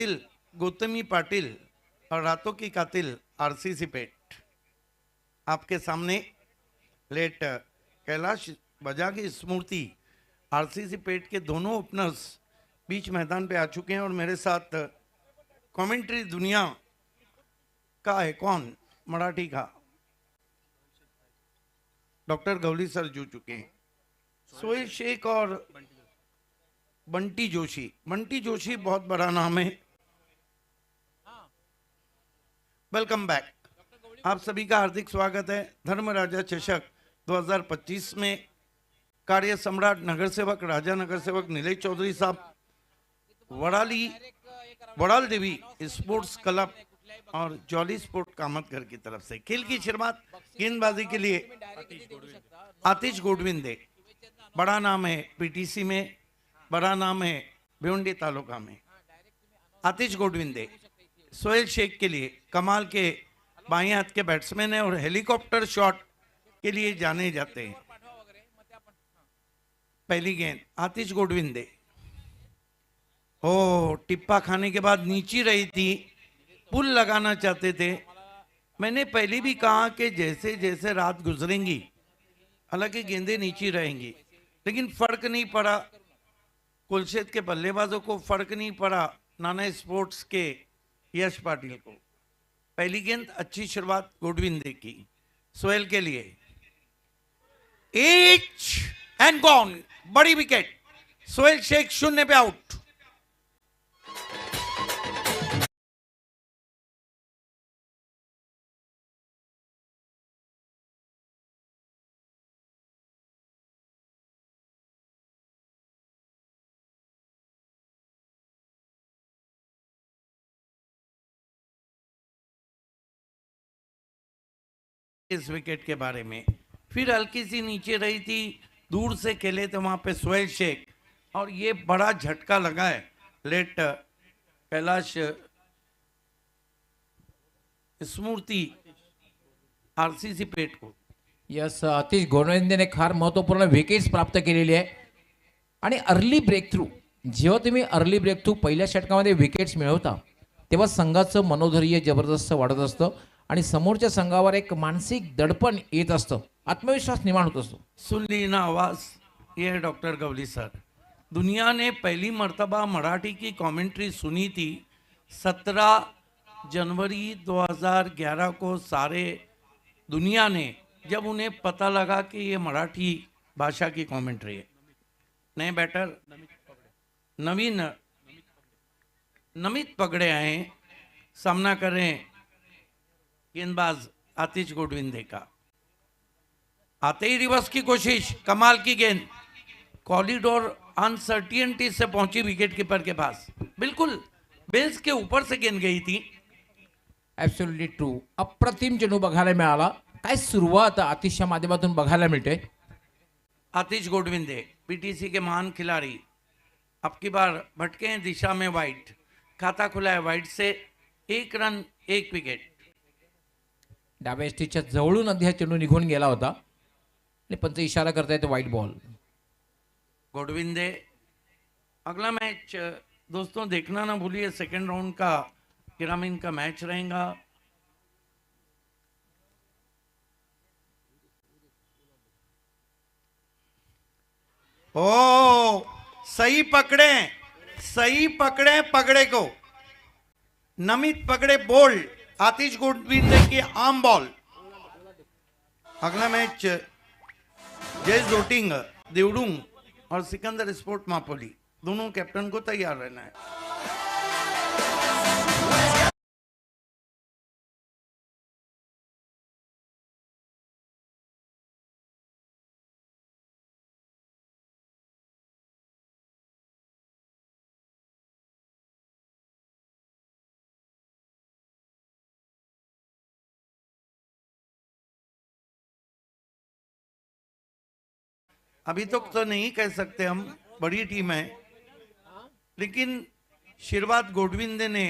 गौतमी पाटिल और रातों की कातिल आरसीसी पेट आपके सामने लेट कैलाश बजा की स्मृति आरसीसी पेट के दोनों ओपनर्स बीच मैदान पे आ चुके हैं और मेरे साथ कमेंट्री दुनिया का है कौन मराठी का डॉक्टर गवली सर जुड़ चुके हैं। सोहेल शेख और बंटी जोशी। बंटी जोशी बहुत बड़ा नाम है। Welcome back. आप सभी का हार्दिक स्वागत है धर्मराजा चषक 2025 में। कार्य सम्राट नगर सेवक राजा नगर सेवक नीलेश चौधरी साहब, वड़ाल देवी स्पोर्ट्स क्लब और जॉली स्पोर्ट कामतगर की तरफ से खेल की शुरुआत गेंदबाजी के लिए आतिश गोडविंदे। बड़ा नाम है पीटीसी में, बड़ा नाम है भिवंडी तालुका में। आतिश गोडविंदे सोहेल शेख के लिए कमाल के बाएं हाथ के बैट्समैन है और हेलीकॉप्टर शॉट के लिए जाने जाते हैं। पहली गेंद आतिश गोडविंदे। ओ टिप्पा खाने के बाद नीचे रही थी, पुल लगाना चाहते थे। मैंने पहले भी कहा कि जैसे जैसे रात गुजरेंगी हालांकि गेंदें नीचे रहेंगी, लेकिन फर्क नहीं पड़ा। कुलशेत के बल्लेबाजों को फर्क नहीं पड़ा, नाना स्पोर्ट्स के यश पाटिल को। पहली गेंद अच्छी शुरुआत गोडविंदे की। सोहेल के लिए एच एंड गॉन, बड़ी विकेट। सोहेल शेख 0 पे आउट। इस विकेट के बारे में फिर हल्की सी नीचे रही थी, दूर से खेले थे वहां पे सोहेल शेख और ये बड़ा झटका लगा है लेट कैलाश स्मृति आरसीसी पेट को। यस, आतिश गोडविंदेने फार महत्त्वपूर्ण विकेट्स प्राप्त केलेली आहे आणि अर्ली ब्रेक थ्रू, जेव्हा तुम्ही अर्ली ब्रेक थ्रू पहिल्या षटकामध्ये विकेट्स मिळवता तेव्हा संघाचं मनोधैर्य जबरदस्त वाढत असतं आणि समोरच्या संघावर एक मानसिक दडपण येत असतं, आत्मविश्वास निर्माण होत असतो। सुन ली ना आवाज, ये है डॉक्टर गवली सर। दुनिया ने पहली मर्तबा मराठी की कमेंट्री सुनी थी 17 जनवरी 2011 को। सारे दुनिया ने जब उन्हें पता लगा कि ये मराठी भाषा की कमेंट्री है। नए बैटर नमित पगड़े आए, सामना कर रहे हैं गेंदबाज आतिश गोडविंदे का। आते ही रिवर्स की कोशिश, कमाल की गेंद, कॉरिडोर अनसर्टिनिटी से पहुंची विकेट कीपर के पास, बिल्कुल बेल्स के ऊपर से गेंद गई थी। ॲब्सोल्युटली ट्रू, अप्रतिम चेंडू बघायला मिळाला। काय सुरुवात आतिशच्या माध्यमातून बघायला मिळते। आतिश गोडविंदे पीटीसी के महान खिलाड़ी, अब की बार भटके हैं दिशा में वाइट, खाता खुला है वाइट से। 1 रन 1 विकेट। डाव्या स्टिचच्या जवळून अध्या चेंडू निघून गेला होता आणि पंच इशारा करतायत व्हाईट बॉल। गोडविंदे अगला मैच दोस्तों देखना ना भूलिए, सेकंड राउंड का ग्रामीण का मैच रहेगा। ओ सही पकड़े पगड़े को, नमित पगड़े बोल्ड, आतिश गोडविंदे की आर्म बॉल। अगला मैच जय जोटिंग देवडुंग और सिकंदर स्पोर्ट मापोली, दोनों कैप्टन को तैयार रहना है। अभी तक तो नहीं कह सकते हम, बड़ी टीम है, लेकिन शुरुआत गोडविंदे ने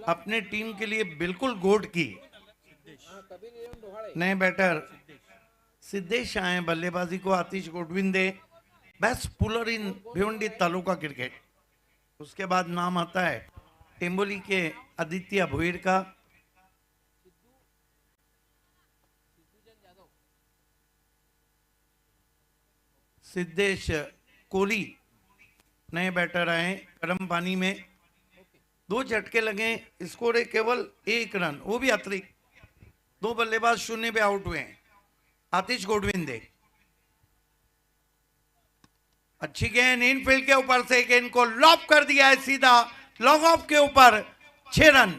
अपने टीम के लिए बिल्कुल गोड की। नए बैटर सिद्धेश आए बल्लेबाजी को। Atish Godvinde best puller in Bhiwandi taluka cricket. उसके बाद नाम आता है टेम्बोली के आदित्य भोईर का, सिद्धेश कोहली नए बैटर आए गर्म पानी में, 2 झटके लगे, स्कोर है केवल 1 रन, वो भी अतिरिक्त। 2 बल्लेबाज 0 पे आउट हुए हैं। आतिश गोडविंदे अच्छी गेंद इनफील्ड के ऊपर से, गेंद को लॉप कर दिया है सीधा लॉन्ग ऑफ के ऊपर, 6 रन।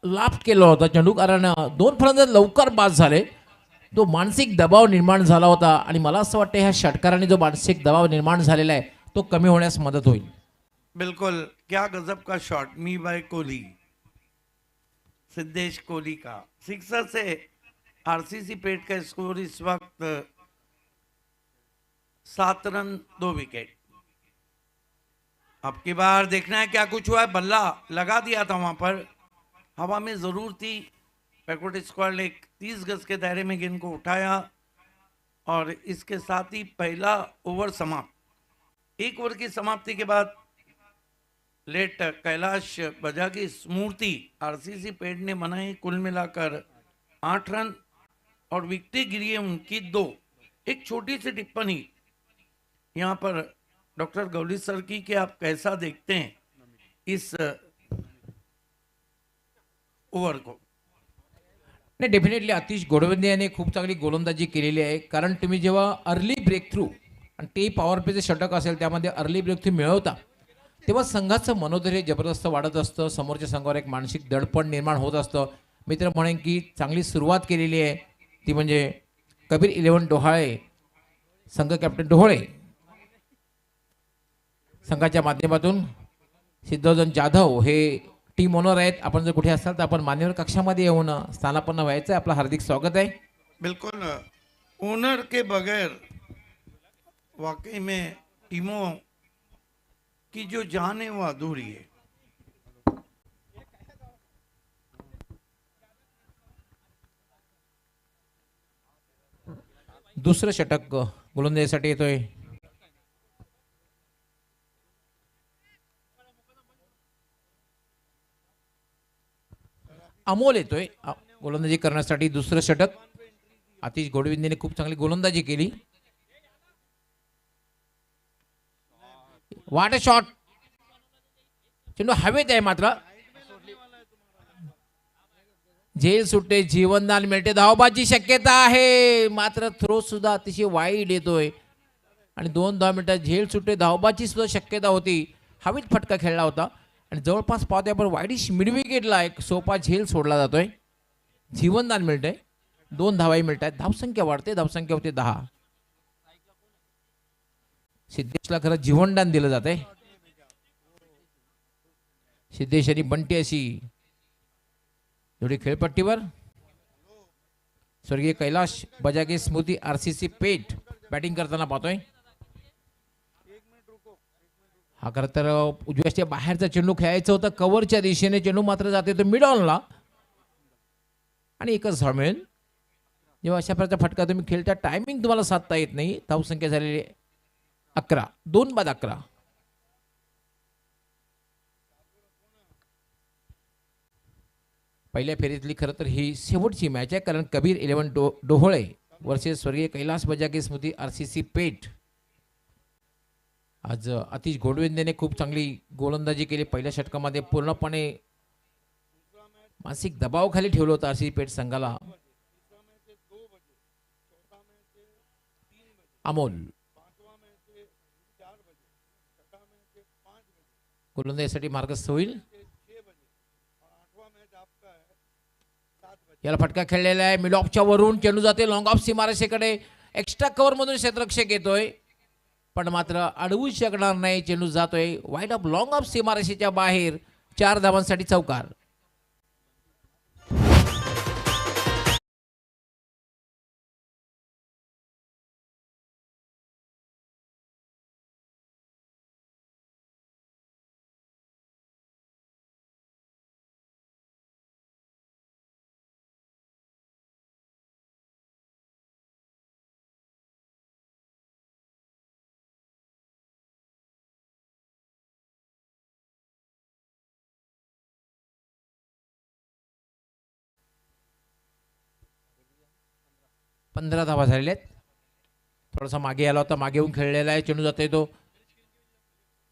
लाभ केला होता चेंडू, कारण 2 फलंदाज लवकर बाद झाले. तो मानसिक दबाव निर्माण झाला होता आणि मला असं वाटतं ह्या षटकाराने जो मानसिक दबाव निर्माण झालेला आहे तो कमी होण्यास मदत होईल. बिल्कुल, क्या गजब का शॉट मी बाय कोहली, सिद्धेश कोहली का सिक्सर से आरसीसी पेट का स्कोर इस वक्त 7 रन 2 विकेट। अब की बार देखना है क्या कुछ हुआ है। बल्ला लगा दिया था वहां पर, हवा में जरूर थी। बैकवर्ड स्क्वाड ने 30 गज के दायरे में गेंद को उठाया और इसके साथ ही पहला ओवर समाप्त। 1 ओवर की समाप्ति के बाद लेट कैलाश बजा की स्मृति आरसीसी पेट ने बनाई। कुल मिलाकर 8 रन और विकेटें गिरी है उनकी 2। एक छोटी सी टिप्पणी यहाँ पर डॉक्टर गौली सर की कि आप कैसा देखते हैं इस ओव्हर को। नाही, डेफिनेटली आतिश गोडविंदे यांनी खूप चांगली गोलंदाजी केलेली आहे. कारण तुम्ही जेव्हा अर्ली ब्रेक थ्रू आणि ते पॉवर प्लेचे षटक असेल त्यामध्ये अर्ली ब्रेक थ्रू मिळवता तेव्हा संघाचं मनोधैर्य जबरदस्त वाढत असतं. समोरच्या संघावर एक मानसिक दडपण निर्माण होत असतं. मी तर म्हणेन की चांगली सुरुवात केलेली आहे ती म्हणजे कबीर 11 डोहाळे, संघ कॅप्टन डोहाळे संघाच्या माध्यमातून सिद्धोधन जाधव हे टीम ओनर आहेत. आपण जर कुठे असाल तर आपण मान्यवर कक्षामध्ये येऊन स्थानापन्न व्हायचं आहे. आपलं हार्दिक स्वागत आहे. बिल्कुल, ओनर के बगैर वाकई में टीमों की जो जान है वो अधूरी है। दुसरं षटक गोलंदाजीसाठी येतोय. अमोल येतोय गोलंदाजी करण्यासाठी. दुसरं षटक. आतिश गोडविंदेने खूप चांगली गोलंदाजी केली. वाट अ शॉट. चेंडू हवेत आहे मात्र झेल सुटते, जीवनदान मिळते, धावबाची शक्यता आहे मात्र थ्रो सुद्धा अतिशय वाईड येतोय आणि 2 धाव मिळतात. झेल सुटते, धावबाची सुद्धा शक्यता होती. हवेत फटका खेळला होता आणि जवळपास पाहतोय आपण वाईडिश मिड विकेटला एक सोपा झेल सोडला जातोय. जीवनदान मिळतंय, 2 धावाही मिळत आहेत. धावसंख्या वाढते, धावसंख्या होते 10. सिद्धेशला खरं जीवनदान दिलं जात आहे. सिद्धेश आणि बंटी अशी जोडी खेळपट्टीवर. स्वर्गीय कैलाश बजागे स्मृती आरसीसी पेठ बॅटिंग करताना पाहतोय. हा खरं तर उजव्याच्या बाहेरचा चेंडू खेळायचा होता, कव्हरच्या दिशेने चेंडू मात्र जाते तो मिड ऑनला आणि एकच धाव मिळेल. जेव्हा अशा प्रकारचा फटका तुम्ही खेळता टायमिंग तुम्हाला साधता येत नाही. धावसंख्या झालेली 11, 2 बाद 11. पहिल्या फेरीतली खरं तर ही शेवटची मॅच आहे, कारण कबीर 11 डोहोळे वर्सेस स्वर्गीय कैलास बजागे स्मृती आरसीसी पेठ. आज आतिश गोडविंदेने खूप चांगली गोलंदाजी केली. पहिल्या षटकामध्ये पूर्णपणे मानसिक दबावाखाली ठेवलं होतं आरसीसी पेठ संघाला. अमोल गोलंदाजीसाठी मार्गस्थ होईल. याला फटका खेळलेला आहे मिड ऑफच्या वरून. चेंडू जाते लॉंग ऑफ सीमारेषेकडे. एक्स्ट्रा कव्हर मधून क्षेत्ररक्षक येतोय पण मात्र अडवू शकणार नाही. चेंडू जातोय वाईड ऑफ लॉंग ऑफ सीमारेषेच्या बाहेर. 4 धावांसाठी चौकार. 15 धावा झालेल्या आहेत. थोडासा मागे आला होता, मागे येऊन खेळलेला आहे. चेंडू जातोय तो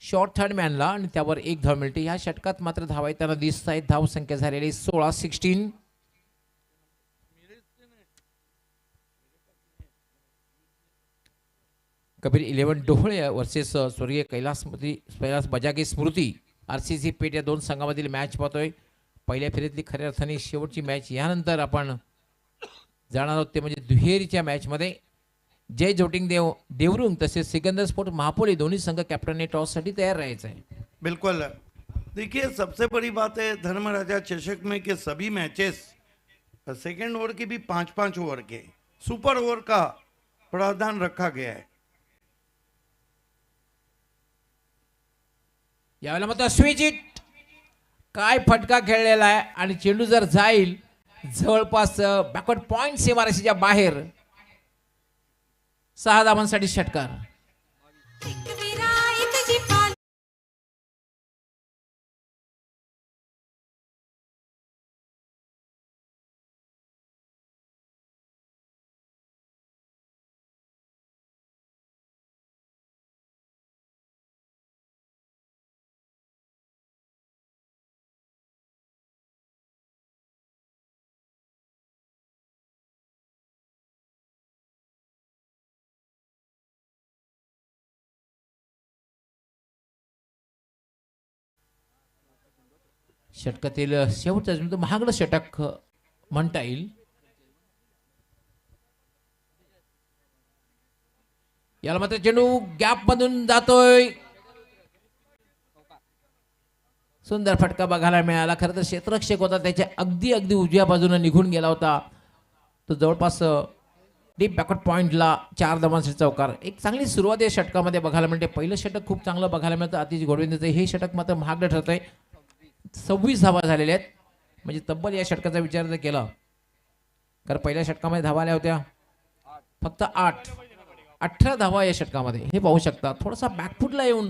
शॉर्ट थर्ड मॅनला आणि त्यावर 1 धाव मिळते. ह्या षटकात मात्र धावा येताना दिसत आहेत. धाव संख्या झालेली 16. कबीर 11 डोहळे वर्सेस स्वर्गीय कैलास बजागे स्मृती RCC पेठ या दोन संघामधील मॅच पाहतोय. पहिल्या फेरीतली खऱ्या अर्थाने शेवटची मॅच. यानंतर आपण जाणार आहोत ते म्हणजे दुहेरीच्या मॅचमध्ये. जय जोटिंग देवरुंग तसेच सिकंदर स्पोर्ट महापोली दोन्ही संघ कॅप्टनने टॉससाठी तयार राहायचं आहे. बिल्कुल. देखिए सबसे बड़ी बात है धर्मराजा चषक में कि सभी मैचेस सेकेंड ओवर की भी 5-5 ओवर के सुपर ओवर का प्रावधान रखा गया है. यावेळेला मात्र स्विच इट काय फटका खेळलेला आहे आणि चेंडू जर जाईल जवळपास बॅकवर्ड पॉइंट सीमारेषेच्या बाहेर. 6 धावांसाठी षटकार. षटकातील शेवटचा चेंडू महागडं षटक म्हणता येईल. याला मात्र चेंडू गॅप मधून जातोय. सुंदर फटका बघायला मिळाला. खरं तर क्षेत्ररक्षक होता त्याच्या अगदी उजव्या बाजूने निघून गेला होता तो. जवळपास डीप बॅकवर्ड पॉइंटला 4 धावांसाठी चौकार. एक चांगली सुरुवात या षटकामध्ये बघायला मिळते. पहिलं षटक खूप चांगलं बघायला मिळतं आतिश घोडविंदेचं. हे षटक मात्र महागडं ठरतंय. 26 धावा झालेल्या आहेत. म्हणजे तब्बल या षटकाचा विचार जर केला कारण पहिल्या षटकामध्ये धावा आल्या होत्या फक्त 8. 18 धावा या षटकामध्ये. हे पाहू शकता थोडासा बॅकफुटला येऊन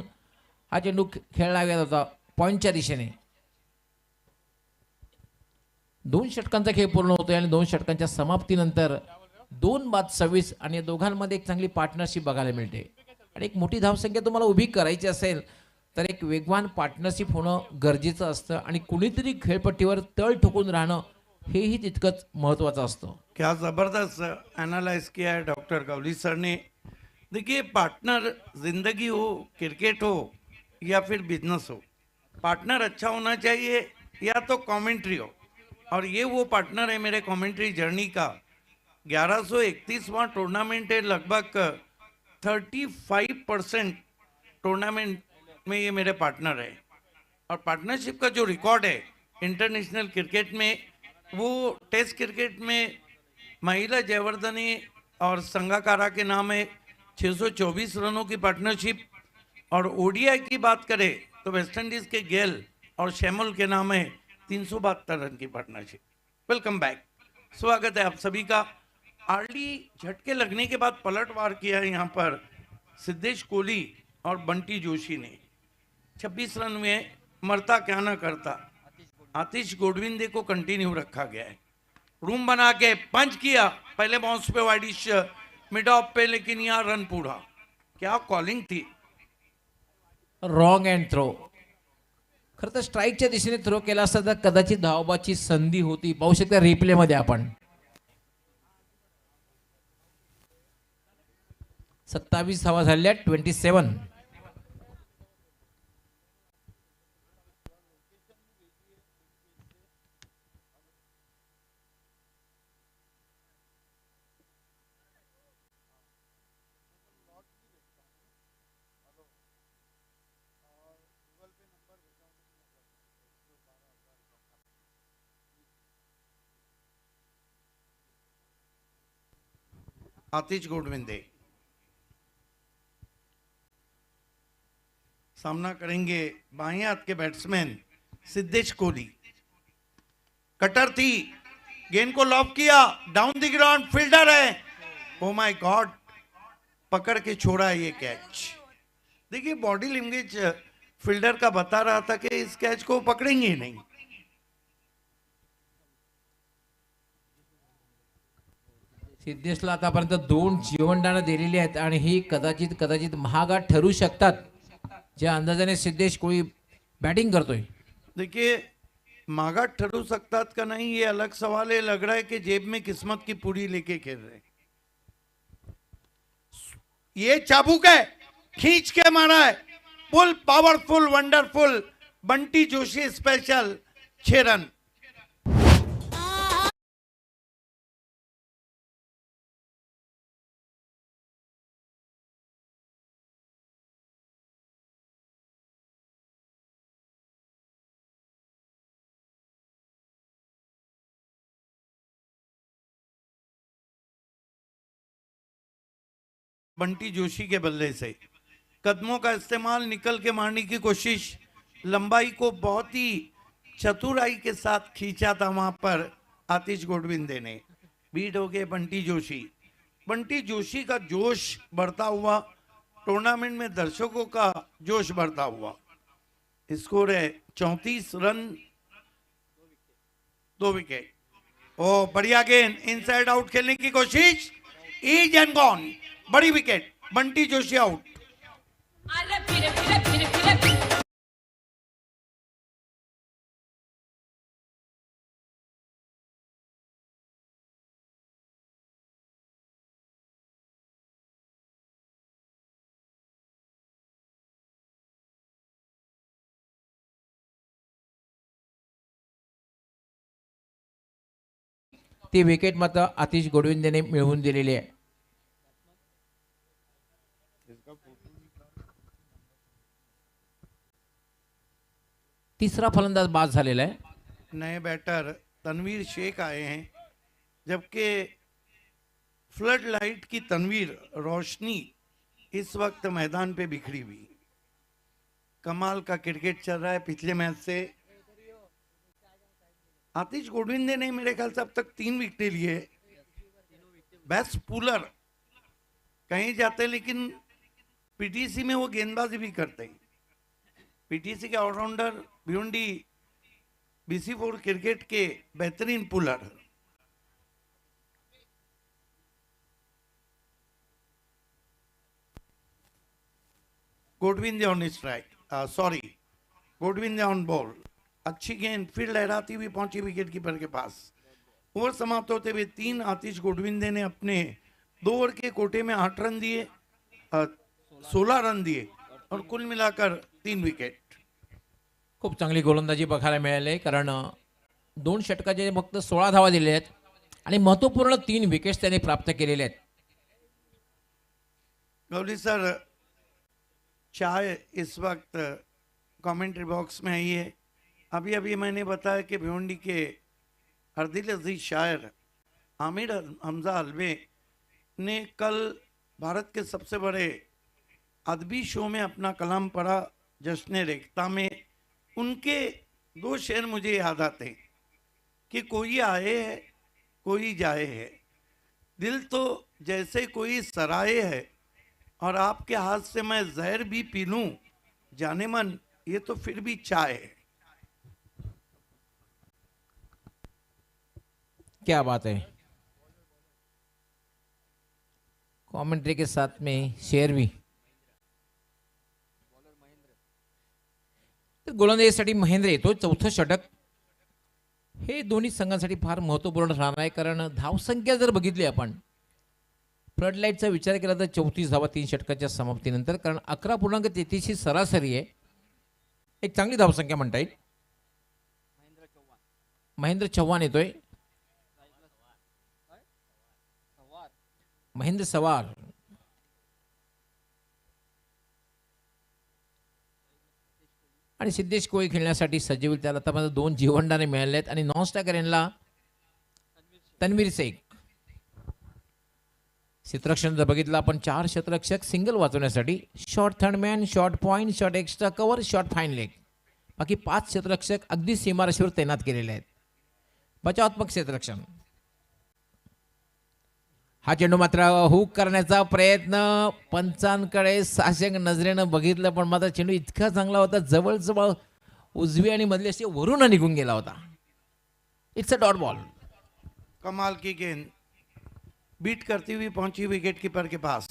हा चेंडू खेळला गेला होता पॉइंटच्या दिशेने. 2 षटकांचा खेळ पूर्ण होतोय आणि 2 षटकांच्या समाप्तीनंतर 2-26 आणि या दोघांमध्ये एक चांगली पार्टनरशिप बघायला मिळते. आणि एक मोठी धावसंख्या तुम्हाला उभी करायची असेल तर एक वेगवान पार्टनरशिप होणं गरजेचं असतं आणि कुणीतरी खेळपट्टीवर तळ ठोकून राहणं हेही तितकंच महत्त्वाचं असतं. क्या ज़बरदस्त एनालाइज किया है डॉक्टर गवली सर ने. देखिए पार्टनर जिंदगी हो, क्रिकेट हो या फिर बिजनेस हो, पार्टनर अच्छा होना चाहिए या तो कमेंट्री हो. और ये वो पार्टनर है मेरे कमेंट्री जर्नी का. 1131वां टूर्नामेंट है. लगभग 35% टूर्नामेंट में ये मेरे पार्टनर है. और पार्टनरशिप का जो रिकॉर्ड है इंटरनेशनल क्रिकेट में वो टेस्ट क्रिकेट में महिला जयवर्धने और संगाकारा के नाम है 624 रनों की पार्टनरशिप. और ओडीआई की बात करें तो वेस्ट इंडीज के गेल और शैमुल के नाम है 372 रन की पार्टनरशिप. Welcome back. स्वागत है आप सभी का. अर्ली झटके लगने के बाद पलटवार किया है यहाँ पर सिद्धेश कोहली और बंटी जोशी ने. 26 रन में मरता क्या ना करता आतिश गोडविंदे को कंटिन्यू रखा गया है. रूम बना के पंच किया पहले बाउंस पे वाइडिश मिड ऑफ पे, लेकिन यहाँ रन पूरा. क्या कॉलिंग थी. Wrong and throw. खरं तर स्ट्राईकच्या दिशेने थ्रो केला असता तर कदाचित धावबाची संधी होती. पाहू शकता रिप्ले मध्ये आपण. 27 धावा झालेल्या 27. आतिश गोडविंदे सामना करेंगे बाएं हाथ के बैट्समैन सिद्धेश कोहली. कटर थी, गेंद को लॉब किया, डाउन द ग्राउंड, फील्डर है. ओ माय गॉड, पकड़ के छोड़ा ये कैच. देखिए बॉडी लैंग्वेज फील्डर का बता रहा था कि इस कैच को पकड़ेंगे ही नहीं. सिद्धेशला आतापर्यंत 2 जीवनदानं दिलेली आहेत आणि ही कदाचित महागात ठरू शकतात. ज्या अंदाजाने सिद्धेश कोळी बॅटिंग करतोय. देखिए मागाट ठहरू सकतात का नहीं ये अलग सवाल है, लग रहा है कि जेब में किस्मत की पूरी लेके खेल रहे हैं। ये चाबुक है, खींच के मारा है, full powerful wonderful Bunty Joshi special 6 run. Bunty Joshi के बल्ले से कदमों का इस्तेमाल, निकल के मारने की कोशिश, लंबाई को बहुत ही चतुराई के साथ खींचा था वहां पर आतिश गोडविंदे ने। बीट हो गए बंटी जोशी। बंटी जोशी का जोश बढ़ता हुआ, टूर्नामेंट में दर्शकों का जोश बढ़ता हुआ। स्कोर है 34 रन, 2 विकेट। ओ बढ़िया गेंद, इनसाइड आउट खेलने की कोशिश, इज एंड गॉन, बड़ी विकेट, बंटी जोशी आउट। अरे फिरे फिरे फिरे फिरे फिरे ती विकेट मात्र आतिश गोडविंदेने मिळवून दिलेली आहे. तिसरा फलंदाज बाद झालेला आहे. नए बैटर तनवीर शेख आए हैं, जबकि फ्लड लाइट की तनवीर रोशनी इस वक्त मैदान पे बिखरी हुई। कमाल का क्रिकेट चल रहा है पिछले मैच से। आतिश गोडविंदे ने मेरे ख्याल से अब तक 3 विकेट लिए। बेस्ट पुलर कहीं जाते, लेकिन पीटीसी में वो गेंदबाजी भी करते हैं। पीटीसी के ऑलराउंडर, भिवंडी BC4 क्रिकेट के बेहतरीन puller. Godvinde on strike, sorry Godvinde on ball. अच्छी गेंद फिर लहराती हुई पहुंची विकेट कीपर के पास। ओवर समाप्त होते हुए 3 आतिश गोडविंदे ने अपने 2 ओवर के कोटे में 8 रन दिए, 16 रन दिए और कुल मिलाकर 3 विकेट। खूप चांगली गोलंदाजी बघायला मिळाली, कारण 2 षटकाचे फक्त 16 धावा दिलेल्या आहेत आणि महत्त्वपूर्ण 3 विकेट्स त्याने प्राप्त केलेले आहेत. गौरी सर, चाय इस वक्त कमेंट्री बॉक्स में आई है। अभी अभी मैंने बताया कि भिवंडी के हरदिल अजीज शायर आमिर हमजा हलवे ने कल भारत के सबसे बड़े अदबी शो में अपना कलाम पढ़ा, जश्न रेख्ता में। उनके 2 शेर मुझे याद आते हैं कि कोई आए है कोई जाए है, दिल तो जैसे कोई सराय है, और आपके हाथ से मैं जहर भी पी लूं, जाने मन ये तो फिर भी चाय है। क्या बात है. कॉमेंट्री के साथ में शेर भी. गोलंदाजीसाठी महेंद्र येतो. चौथं षटक हे दोन्ही संघांसाठी फार महत्त्वपूर्ण राहणार आहे, कारण धावसंख्या जर बघितली आपण, फ्लड लाईटचा विचार केला तर 34 धावा 3 षटकाच्या समाप्तीनंतर, कारण 11.33 ही सरासरी आहे. एक चांगली धावसंख्या म्हणता येईल. महेंद्र चव्हाण येतोय. महेंद्र सवार, आणि सिद्धेश कोळी खेळण्यासाठी सज्ज होईल. त्याला आता 2 जीवनदाने मिळाले आहेत आणि नॉन स्ट्रायकर यांना तन्वीर शेख. क्षेत्ररक्षण जर बघितलं आपण, 4 क्षेत्ररक्षक सिंगल वाचवण्यासाठी, short third man, short point, short extra cover, short fine leg. बाकी 5 क्षेत्ररक्षक अगदी सीमारेषेवर तैनात केलेले आहेत. बचावात्मक क्षेत्ररक्षण. हा चेंडू मात्र हुक करण्याचा प्रयत्न, पंचांकडे साशंक नजरेनं बघितलं, पण मात्र चेंडू इतका चांगला होता, जवळजवळ उजवी आणि मधली अशी वरून निघून गेला होता. It's a dot ball. कमाल की गेंद, बीट करती हुई पहुंची विकेट कीपर के पास।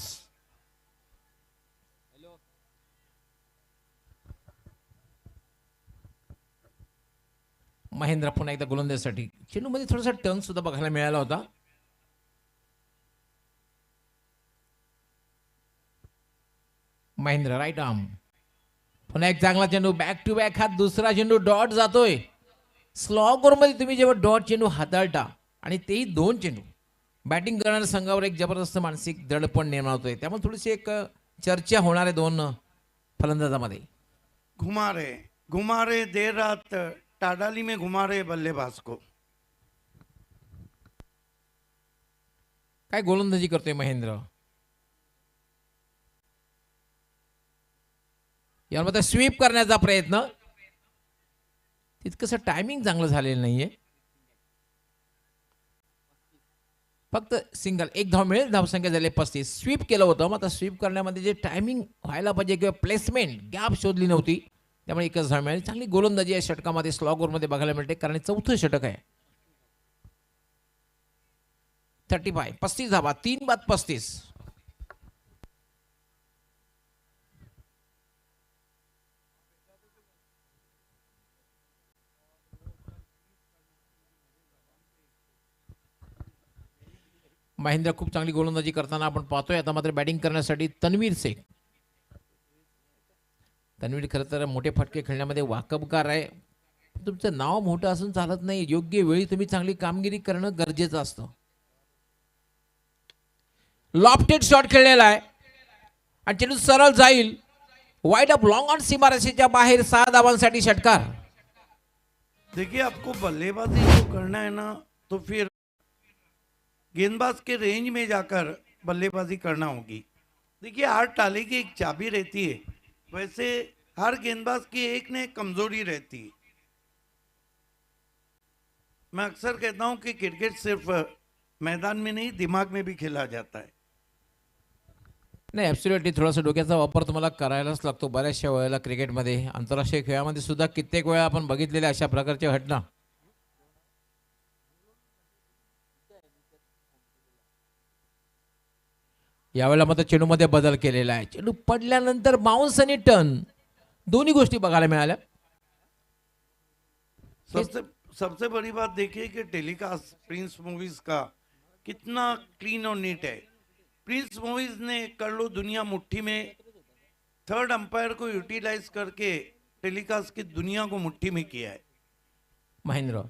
महेंद्र पुन्हा एकदा गोलंदाजीसाठी चेंडूमध्ये थोडासा टर्न सुद्धा बघायला मिळाला होता. महेंद्र राईट आर्म, पुन्हा एक चांगला चेंडू, बॅक टू बॅक हा दुसरा चेंडू डॉट जातोय. स्लॉगर मध्ये तुम्ही जेव्हा डॉट चेंडू हाताळता आणि तेही 2 चेंडू, बॅटिंग करणाऱ्या संघावर एक जबरदस्त मानसिक दडपण निर्माण होतोय. त्यामुळे थोडीशी एक चर्चा होणार आहे 2 फलंदाजामध्ये. घुमा रहे देर रात टाडाली में घुमा रहे बल्लेबाज को। काय गोलंदाजी करतोय महेंद्र. यामध्ये स्वीप करण्याचा प्रयत्न, तितकंसं टायमिंग चांगलं झालेलं नाहीये. फक्त सिंगल, एक धाव मिळेल, धावसंख्या झाली 35. स्वीप केलं होतं, मग आता स्वीप करण्यामध्ये जे टायमिंग व्हायला पाहिजे किंवा प्लेसमेंट गॅप शोधली नव्हती, त्यामुळे एकच धाव मिळाली. चांगली गोलंदाजी या षटकामध्ये स्लॉगरमध्ये बघायला मिळते, कारण 4थं षटक आहे. 35 धावा, 3 बाद 35. महेंद्र खूप चांगली गोलंदाजी करताना आपण पाहतोय. आता मात्र बॅटिंग करण्यासाठी तन्वीर शेख. तन्वीर खरं तर मोठे फटके खेळण्यामध्ये वाकबगार आहे. तुमचं नाव मोठं असून चालत नाही, योग्य वेळी तुम्ही चांगली कामगिरी करणं गरजेचं असतं. लॉफ्टेड शॉट खेळलेला आहे आणि चेंडू सरळ जाईल वाईड ऑफ लॉंग ऑन सीमारेषेच्या बाहेर. 6 धावांसाठी षटकार. देखिए आपको बल्लेबाजी जो करना है ना, तो फिर गेंदबाज के रेंज में जाकर बल्लेबाजी करना होगी। देखिए हर टाले की एक चाबी रहती है, वैसे हर गेंदबाज की एक न एक कमजोरी रहती है। मैं अक्सर कहता हूं कि क्रिकेट सिर्फ मैदान में नहीं, दिमाग में भी खेला जाता है। नाही, ॲब्सोल्युटली थोडासा डोक्याचा वापर तुम्हाला करायलाच लागतो बऱ्याचशा वेळेला क्रिकेटमध्ये. आंतरराष्ट्रीय खेळामध्ये सुद्धा कित्येक वेळा आपण बघितलेल्या अशा प्रकारच्या घटना. यावेळेला मात्र चेंडूमध्ये बदल केलेला आहे. चेंडू पडल्यानंतर बाउन्स आणि टर्न दोन्ही गोष्टी बघायला मिळाल्या. सबसे बड़ी बात देखिए कि टेलीकास्ट प्रिंस मूवीज का कितना क्लीन और नीट है। प्रिंस मूवीज ने कर लो दुनिया मुट्ठी में, थर्ड अंपायर को यूटिलाइज करके टेलीकास्ट की दुनिया को मुट्ठी में किया है। महेंद्र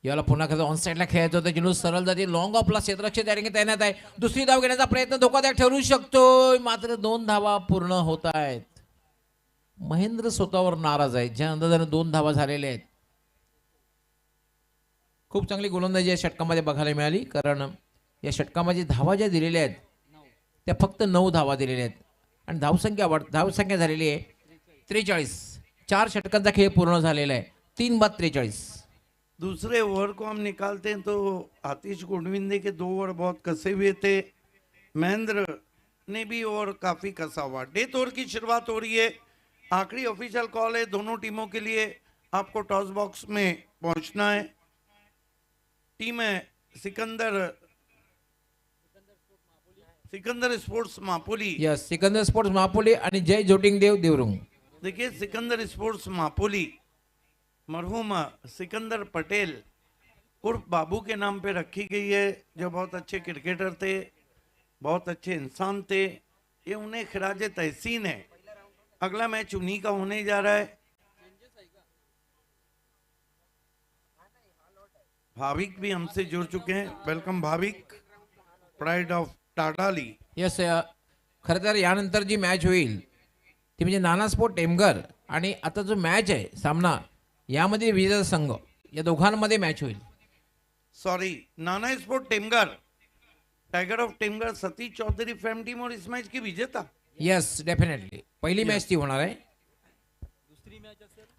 याला पुन्हा कसं ऑन साईडला खेळायचं होतं, चेंडू सरळ जाते, लॉंग ऑफला क्षेत्ररक्षक तयारी तैनात आहे. दुसरी धाव घेण्याचा प्रयत्न धोकादायक ठरू शकतो, मात्र 2 धावा पूर्ण होत आहेत. महेंद्र स्वतःवर नाराज आहे, ज्या अंदाजाने 2 धावा झालेल्या आहेत. खूप चांगली गोलंदाजी या षटकामध्ये बघायला मिळाली, कारण या षटकामध्ये धावा ज्या दिलेल्या आहेत त्या फक्त 9 धावा दिलेल्या आहेत आणि धावसंख्या झालेली आहे 43. 4 षटकांचा खेळ पूर्ण झालेला आहे. 3 बाद 43. दूसरे ओवर को हम निकालते हैं तो आतिश गोडविंदे के 2 ओवर बहुत कसे हुए थे। महेंद्र ने भी ओवर काफी कसा हुआ। डेथ ओवर की शुरुआत हो रही है। आखिरी ऑफिशियल कॉल है दोनों टीमों के लिए। आपको टॉस बॉक्स में पहुंचना है। टीम है Sikandar sports Mapoli. Yes, Sikandar sports Mapoli आणि जय जोटिंगदेव देवरुंग. देखिए सिकंदर स्पोर्ट्स मापोली मरहूम सिकंदर पटेल उर्फ बाबू के नाम पे रखी गई है, जो बहुत अच्छे क्रिकेटर थे, बहुत अच्छे इंसान थे। ये उन्हें खिराज तहसीन है। अगला मैच उन्हीं का होने जा रहा है। भाविक भी हमसे जुड़ चुके हैं। वेलकम भाविक, प्राइड ऑफ टाडाली। यस, खरं तर यानंतर जी मॅच होईल ती म्हणजे नाना स्पोर्ट टेमघर आणि आता जो मॅच आहे सामना, यामध्ये विजेता संघ या दोघांमध्ये मॅच होईल. Sorry, Nana sport Temghar, tiger of Temghar Satish Chaudhary फैम टीम और इस मैच की विजेता। यस, डेफिनेटली पहिली मॅच ती होणार आहे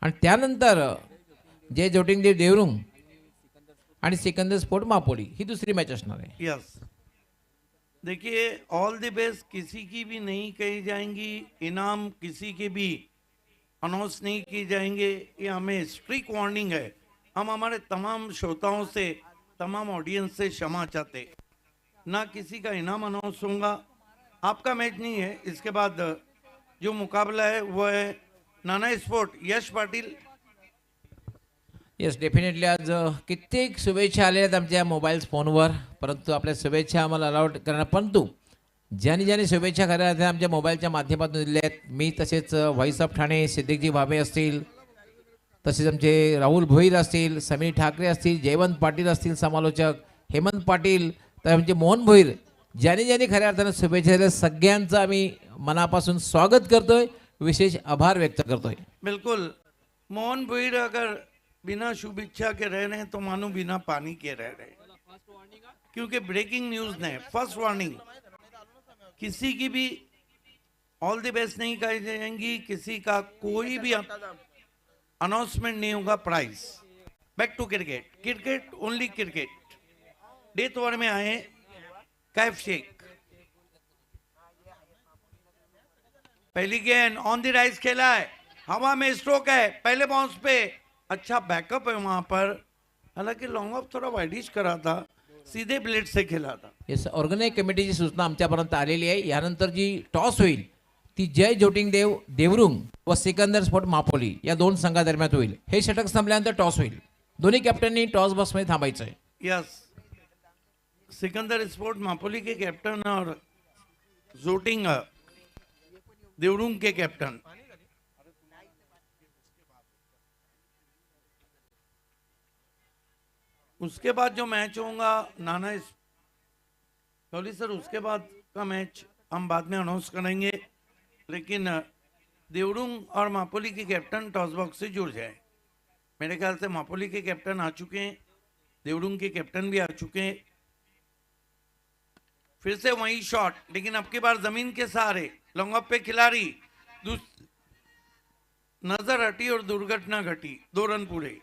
आणि त्यानंतर जय जोटिंगदेव देवरुंग आणि सिकंदर स्पोर्ट मापोली ही दुसरी मॅच असणार आहे. यस, देखिए ऑल द बेस्ट किसी की भी नहीं कही जाएंगी, इनाम किसी के भी अनाउंस नहीं की जाएंगे। ये हमें स्ट्रिक्ट वार्निंग है। हम हमारे तमाम श्रोताओं से, तमाम ऑडियंस से क्षमा चाहते। ना किसी का इनाम अनाउंस होगा। आपका मैच नहीं है। इसके बाद जो मुकाबला है वो है नाना स्पोर्ट यश पाटील। येस डेफिनेटली आज कित्येक शुभेच्छा आल्या आहेत आमच्या मोबाईल फोनवर, परंतु आपल्या शुभेच्छा आम्हाला अलाउड करणार, परंतु ज्यांनी ज्यांनी शुभेच्छा करायला त्या आमच्या मोबाईलच्या माध्यमातून दिल्या आहेत, मी तसेच व्हॉइस ऑफ ठाणे सिद्दीकजी भावे असतील, तसेच आमचे राहुल भोईर असतील, समीर ठाकरे असतील, जयवंत पाटील असतील समालोचक, हेमंत पाटील, तर आमचे मोहन भोईर, ज्यांनी ज्यांनी खऱ्या अर्थानं शुभेच्छा दिल्या सगळ्यांचं आम्ही मनापासून स्वागत करतोय, विशेष आभार व्यक्त करतोय. बिल्कुल। मोहन भुईर अगर बिना शुभेच्छा के रह रहे हैं तो मानो बिना पानी के रह रहे हैं, क्योंकि ब्रेकिंग न्यूज ने फर्स्ट वार्निंग, किसी की भी ऑल द बेस्ट नहीं कही जाएंगी, किसी का कोई भी अनाउंसमेंट नहीं होगा। Prize back to cricket, cricket only cricket. Death over में आए कैफ शेख, पहली गेंद ऑन द राइज खेला है, हवा में स्ट्रोक है, पहले बाउंस पे अच्छा बैकअप है वहां पर, हालांकि लॉन्ग ऑफ थोड़ा वाइडिश करा था, सीधे ब्लेड से खेला था। येस ऑर्गनाईज कमिटीची सूचना आमच्यापर्यंत आलेली आहे. यानंतर जी टॉस होईल ती जय जोटिंगदेव देवरुंग व सिकंदर स्पोर्ट मापोली या दोन संघादरम्यान होईल. हे षटक संपल्यानंतर टॉस होईल. दोन्ही कॅप्टननी टॉस बॉक्समध्ये थांबायचं आहे. यस, सिकंदर स्पोर्ट मापोली के कैप्टन और जोटिंग देवरुंग के कैप्टन। उसके बाद जो मैच होगा नाना सॉरी सर, उसके बाद का मैच हम बाद में अनाउंस करेंगे, लेकिन देवरुंग और मापोली के कैप्टन टॉस बॉक्स से जुड़ जाए। मेरे ख्याल से मापोली के कैप्टन आ चुके हैं, देवरुंग के कैप्टन भी आ चुके हैं। फिर से वही शॉट, लेकिन अब की बार जमीन के सहारे, लॉन्ग ऑफ पे खिलाड़ी, नजर हटी और दुर्घटना घटी, 2 रन पूरे।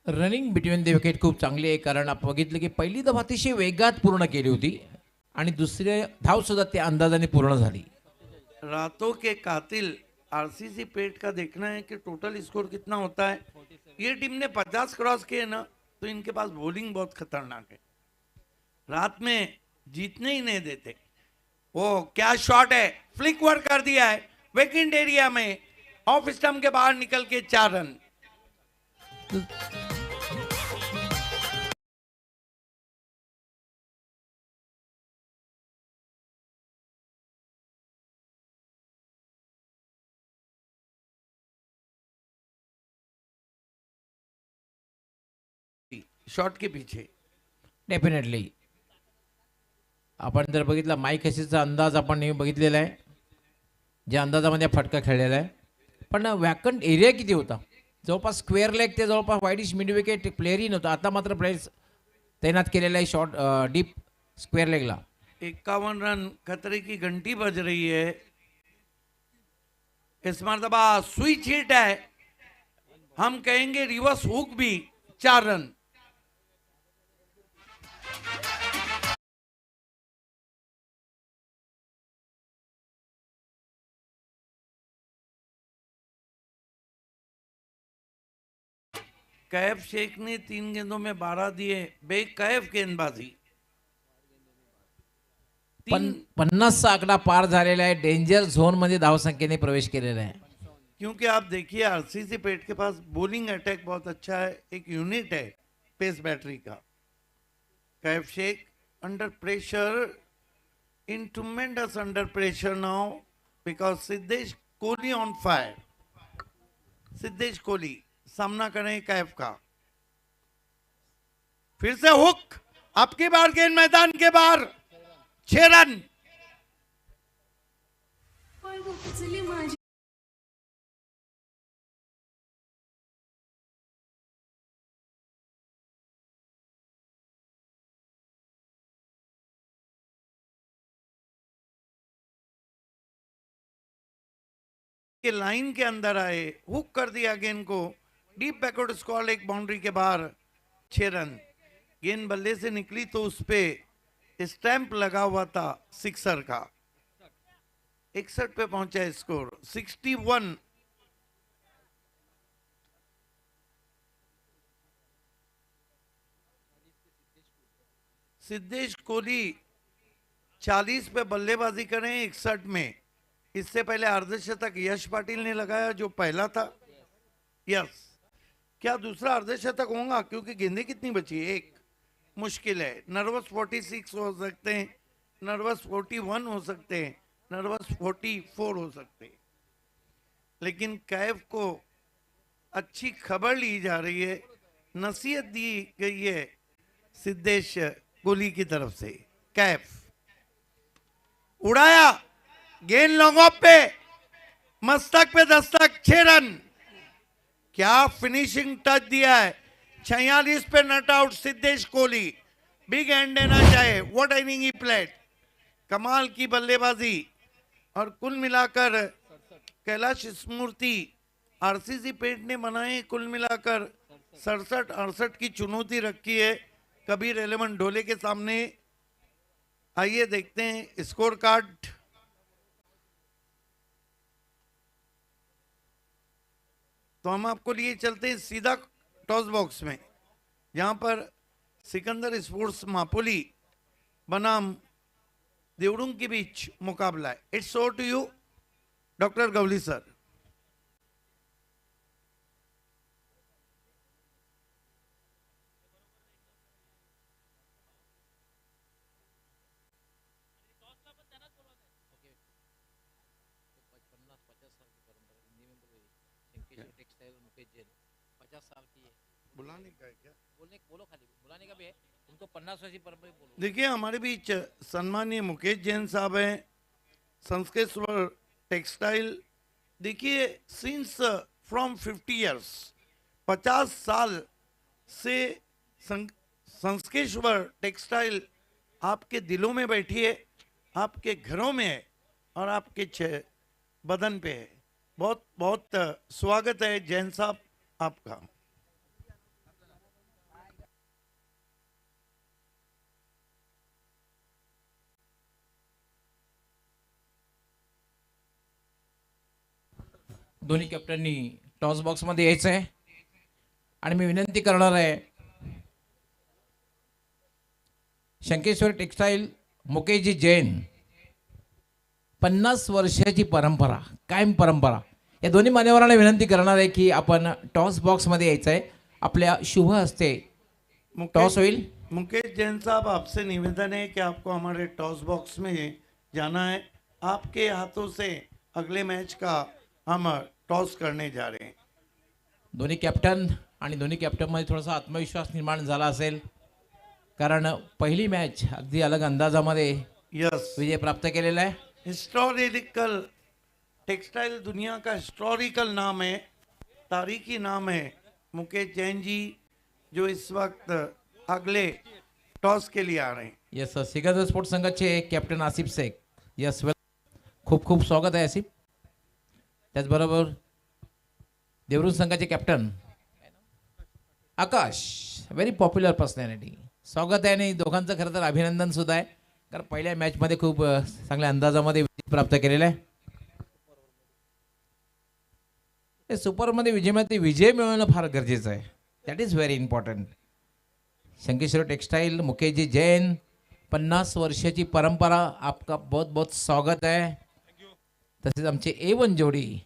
रनिंग बिटवीन द विकेट खूप चांगली आहे, कारण आपण बघितलं की पहिली धाव अतिशय वेगात पूर्ण केली होती आणि दुसरी धाव सुद्धा त्या अंदाजाने पूर्ण झाली. रातों के कातिल आरसीसी पेट का देखना है कि टोटल स्कोर कितना होता है। ये टीम ने 50 क्रॉस किए ना, तो इनके पास बॉलिंग बहुत खतरनाक है, रात में जीतने ही नहीं देते। वो क्या शॉट है, फ्लिक वर्क कर दिया है वेकेंट एरिया में, ऑफ स्टंप के बाहर निकल के 4 रन। शॉट के पीछे डेफिनेटली आपण जर बघितला माईक हसीचा अंदाज आपण नेहमी बघितलेला आहे, ज्या अंदाजामध्ये फटका खेळलेला आहे, पण वॅकंट एरिया किती होता, जवळपास स्क्वेअर लेग ते जवळपास वाईडिश मिड विकेट प्लेअरही नव्हता. आता मात्र प्लेयर्स तैनात केलेला आहे शॉर्ट डीप स्क्वेअर लेगला. 51 रन, खतरे की घंटी बज रही है। इस मरतबा स्विच हिट है, हम कहेंगे रिवर्स हुक भी, 4 रन। कैफ शेख ने 3 गेंदों में 12 दिए, बेकैफ गेंदबाजी। 50चा आकडा पार झालेला आहे, डेंजर झोन मध्ये धावसंख्येने प्रवेश केलेला आहे. क्योंकि आप देखिए आरसीसी पेट के पास बॉलिंग अटैक बहुत अच्छा है, एक यूनिट है पेस बैटरी का। Kaif Shaikh under pressure, in tremendous under pressure now, because Siddhesh Kohli on fire. Siddhesh Kohli सामना करें कैफ का, फिर से हुक, अब की बार गेंद मैदान के बाहर, 6 रन। के लाइन के अंदर आए, हुक कर दिया गेंद को, डीप बैकवर्ड स्कॉल, एक बाउंड्री के बाहर, 6 रन। गेंद बल्ले से निकली तो उस पे स्टैंप लगा हुआ था सिक्सर का। 61 पे पहुंचा स्कोर, 61। सिद्धेश कोहली 40 पे बल्लेबाजी करें 61 में। इससे पहले अर्धशतक यश पाटिल ने लगाया जो पहला था। यस, क्या दूसरा अर्धशतक होगा? क्योंकि गेंदें कितनी बची है? एक। मुश्किल है। नर्वस 46 हो सकते हैं, नर्वस 41 हो सकते हैं, नर्वस 44 हो सकते हैं। लेकिन कैफ को अच्छी खबर ली जा रही है, नसीहत दी गई है सिद्धेश कोहली की तरफ से। कैफ उड़ाया, गेंद लोगों पे, मस्तक पे दस्तक, 6 रन। क्या फिनिशिंग टच दिया है। 46 पे not out Siddhesh Kohli. Big hand देना चाहे, व्हाट इनिंग ही प्लेड। कमाल की बल्लेबाजी। और कुल मिलाकर कैलाश स्मृति आरसीसी पेंट ने बनाए कुल मिलाकर 67-68 की चुनौती रखी है कबीर एलेवन ढोले के सामने। आइए देखते हैं स्कोर कार्ड। तो हम आपको लिए चलते हैं सीधा टॉस बॉक्स में, जहां पर सिकंदर स्पोर्ट्स मापोली बनाम देवडुंग के बीच मुकाबला है। It's over to you doctor Gawali sir. बुलाने का है क्या? बोलो खाली बुलाने का भी है तुमको 50 वर्षीय परंपरा बोलो। देखिए हमारे बीच सम्मानीय मुकेश जैन साहब हैं, संस्केश्वर टेक्सटाइल। देखिए सिंस फ्रॉम 50 इयर्स, 50 साल से संस्केश्वर टेक्सटाइल आपके दिलों में बैठी है, आपके घरों में है और आपके बदन पे है। बहुत बहुत स्वागत है जैन साहब आपका। दोन्ही कॅप्टननी टॉस बॉक्स मध्ये यायचं आहे आणि मी विनंती करणार आहे शंकेश्वर टेक्सटाईल मुकेशजी जैन 50 वर्षाची परंपरा, कायम परंपरा। या दोन्ही मान्यवरांना विनंती करणार आहे की आपण टॉस बॉक्स मध्ये यायचं आहे। आपल्या शुभ हस्ते टॉस होईल। मुकेश जैन साहब आपसे निवेदन है कि आपको हमारे टॉस बॉक्स में जाना है। आपके हाथों से अगले मैच का हम टॉस करने जा रहे हैं। दोन्ही कॅप्टन आणि दोन्ही कॅप्टनमध्ये थोडासा आत्मविश्वास निर्माण झाला असेल, कारण पहिली मॅच अगदी अलग अंदाजामध्ये यस, विजय प्राप्त केलेला आहे। हिस्टोरिकल टेक्सटाइल दुनिया का हिस्टोरिकल नाम है, तारीखी नाम है मुकेश जैन जी, जो इस वक्त अगले टॉस के लिए आ रहे हैं। यस, सिकंदर स्पोर्ट्स संघाचे कॅप्टन आसिफ शेख। यस, खूप खूप स्वागत आहे आसिफ। त्याचबरोबर देवरुण संघाचे कॅप्टन आकाश, व्हेरी पॉप्युलर पर्सनॅलिटी, स्वागत आहे। आणि दोघांचं खरं तर अभिनंदन सुद्धा आहे, कारण पहिल्या मॅचमध्ये खूप चांगल्या अंदाजामध्ये विजय प्राप्त केलेला आहे। सुपरमध्ये विजय मिळवणं फार गरजेचं आहे, that is very important. Shankeshwar textile Mukeshji Jain 50 वर्षाची परंपरा, आपका बहुत बहुत स्वागत आहे। तसेच आमचे A1 जोडी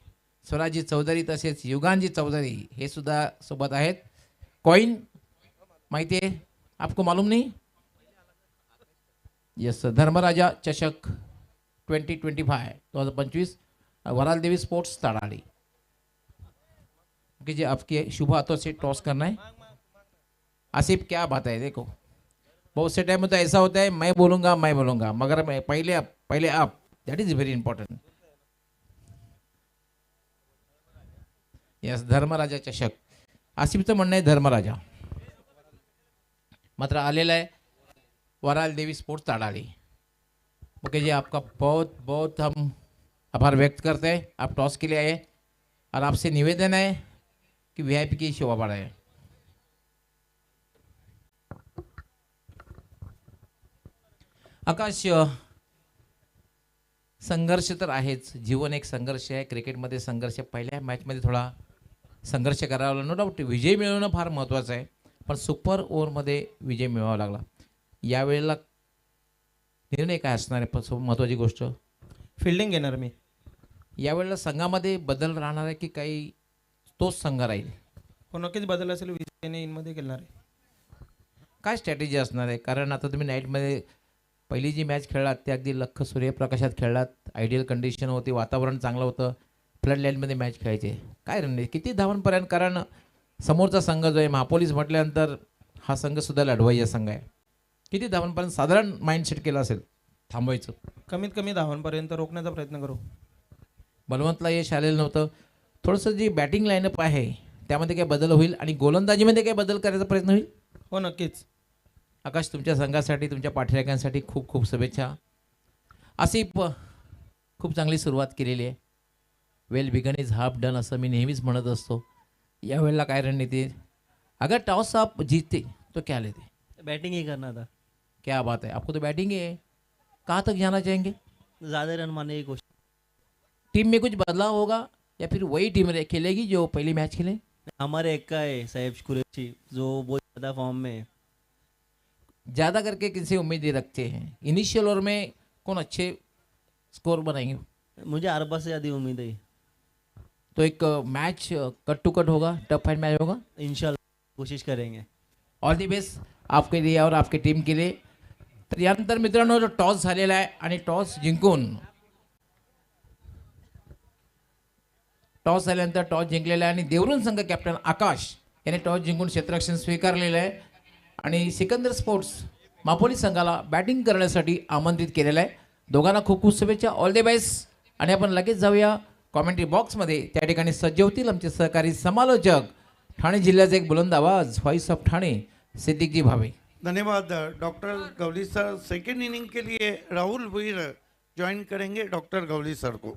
स्वराजी चौधरी तसेच युगांजी चौधरी हे सुद्धा सोबत आहेत। कॉइन माहिती आहे आपको, मालूम नहीं? यस, धर्मराजा चषक 2025 वराल देवी स्पोर्ट्स तड़ाड़ी कि आपके शुभ हाथों से टॉस करना है। आसिफ, क्या बात है, देखो बहुत से टाइम में तो ऐसा होता है मैं बोलूंगा मगर मैं पहले आप, that is very important. Yes, Dharmaraja चषक, आसिफचं म्हणणं आहे धर्मराजा, मात्र आलेला आहे वराल देवी स्पोर्ट्स ताड़ाली। ओके जी, आपका बहुत बहुत हम आभार व्यक्त करते हैं, आप टॉस के लिए आए और आपसे निवेदन है कि VIP की शोभा बढ़ाए। आकाश, संघर्ष तर आहेच, जीवन एक संघर्ष आहे, क्रिकेटमध्ये संघर्ष। पहिल्या मॅचमध्ये थोडा संघर्ष करावा लागला, नो डाऊट विजय मिळवणं फार महत्त्वाचं आहे, पण सुपर ओव्हरमध्ये विजय मिळवावा लागला। यावेळेला निर्णय काय असणार आहे महत्त्वाची गोष्ट? फिल्डिंग घेणार मी. यावेळेला संघामध्ये बदल राहणार आहे की काही तोच संघ राहील? हो नक्कीच बदल असेल. विजयने इनमध्ये खेळणार आहे. काय स्ट्रॅटेजी असणार आहे? कारण आता तुम्ही नाईटमध्ये पहिली जी मॅच खेळलात ते अगदी लख्ख सूर्यप्रकाशात खेळलात, आयडियल कंडिशन होती, वातावरण चांगलं होतं, फ्लड लाईनमध्ये मॅच खेळायचे. काय रणनीती, किती धावांपर्यंत? कारण समोरचा संघ जो आहे महापोलीस म्हटल्यानंतर हा संघसुद्धा लढवायचा संघ आहे. किती धावांपर्यंत साधारण माइंडसेट केलं असेल थांबवायचं? कमीत कमी धावांपर्यंत रोखण्याचा प्रयत्न करू. बलवंतला यश आलेलं नव्हतं. थोडंसं जी बॅटिंग लाईनअप आहे त्यामध्ये काय बदल होईल आणि गोलंदाजीमध्ये काय बदल करायचा प्रयत्न होईल? हो नक्कीच. आकाश, तुमच्या संघासाठी, तुमच्या पाठीराख्यांसाठी खूप खूप शुभेच्छा. आसिफ, खूप चांगली सुरुवात केलेली आहे. Well begun is half done असं मी नेहमीच म्हणत असतो. यावेळेला काय रणनीती? अगर टॉस आप जीतते तो क्या लेते? बैटिंग ही करना था. क्या बात है, आपको तो बैटिंग ही है. कहाँ तक जाना चाहेंगे? ज़्यादा रन मारने की कोशिश. टीम में कुछ बदलाव होगा या फिर वही टीम खेलेगी जो पहली मैच खेले? हमारे एक का है सैयद कुरैशी जो बहुत ज़्यादा फॉर्म में है. ज़्यादा करके किनसे उम्मीदें रखते हैं? इनिशियल ओवर में कौन अच्छे स्कोर बनाएंगे? मुझे अरबा से ज़्यादा उम्मीद है. तो एक मैच कट टू कट होगा, टफ फाइट मैच होगा. इंशाल्लाह कोशिश करेंगे. ऑल दी बेस्ट आपके लिए और आपकी टीम के लिए. तर यानंतर मित्रांनो जो टॉस झालेला आहे आणि टॉस झाल्यानंतर टॉस जिंकलेला आहे आणि देवरुण संघ कॅप्टन आकाश याने टॉस जिंकून क्षेत्ररक्षण स्वीकारलेलं आहे आणि सिकंदर स्पोर्ट्स मापोली संघाला बॅटिंग करण्यासाठी आमंत्रित केलेलं आहे. दोघांना खूप खूप शुभेच्छा. All the best. आणि आपण लगेच जाऊया कॉमेंट्री बॉक्समध्ये. त्या ठिकाणी सज्ज होतील आमचे सहकारी समालोचक, ठाणे जिल्ह्याचे एक बुलंद आवाज, व्हॉइस ऑफ ठाणे, सिद्दीकजी भावे. धन्यवाद doctor Gawali sir. Second inning के लिए राहुल भुईर ज्वाइन करेंगे डॉक्टर गवली सर को.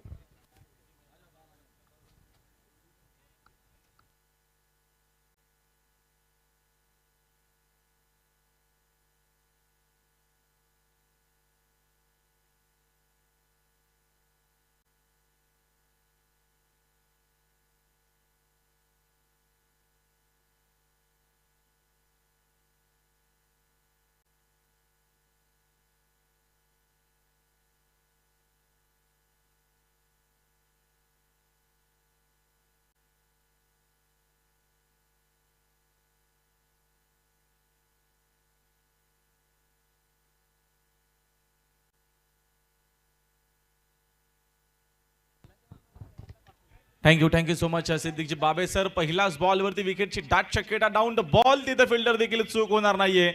थँक्यू सो मच सिद्दीकजी बाबे सर. पहिलाच बॉलवरती विकेटची दाट शक्यता. डाऊन द बॉल, तिथे फिल्डर देखील चूक होणार नाहीये.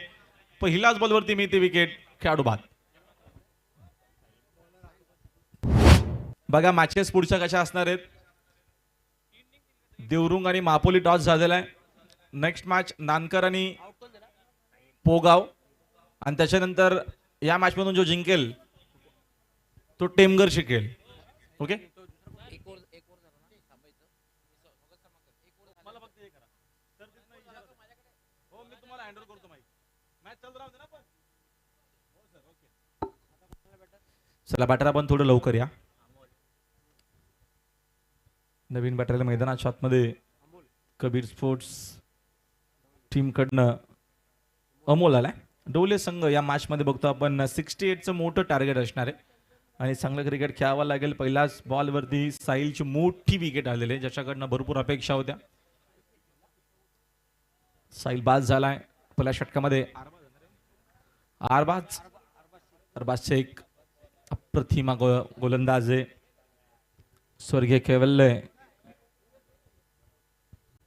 पहिलाच बॉलवरती मिळते विकेट. खेळाडू बाद. बघा मॅचेस पुढच्या कशा असणार आहेत. देवरुंग आणि मापोली टॉस झालेला आहे. नेक्स्ट मॅच नानकर आणि पोगाव आणि त्याच्यानंतर या मॅच मधून जो जिंकेल तो टेमगर शिकेल. ओके. चला बॅटर आपण थोडं लवकर या. नवीन बॅटरला मैदानाच्या आतमध्ये कबीर स्पोर्ट्स टीम कडनं अमोल आलाय. डोले संघ या मॅच मध्ये बघतो आपण 68चं मोठं टार्गेट असणार आहे आणि चांगलं क्रिकेट खेळावं लागेल. पहिल्याच बॉलवरती साहिलची मोठी विकेट आलेली आहे ज्याच्याकडनं भरपूर अपेक्षा होत्या. साहिल बाद झालाय पहिल्या षटकामध्ये. अरबाजचे एक अप्रतिमा गोलंदाज आहे स्वर्गीय कैवल्य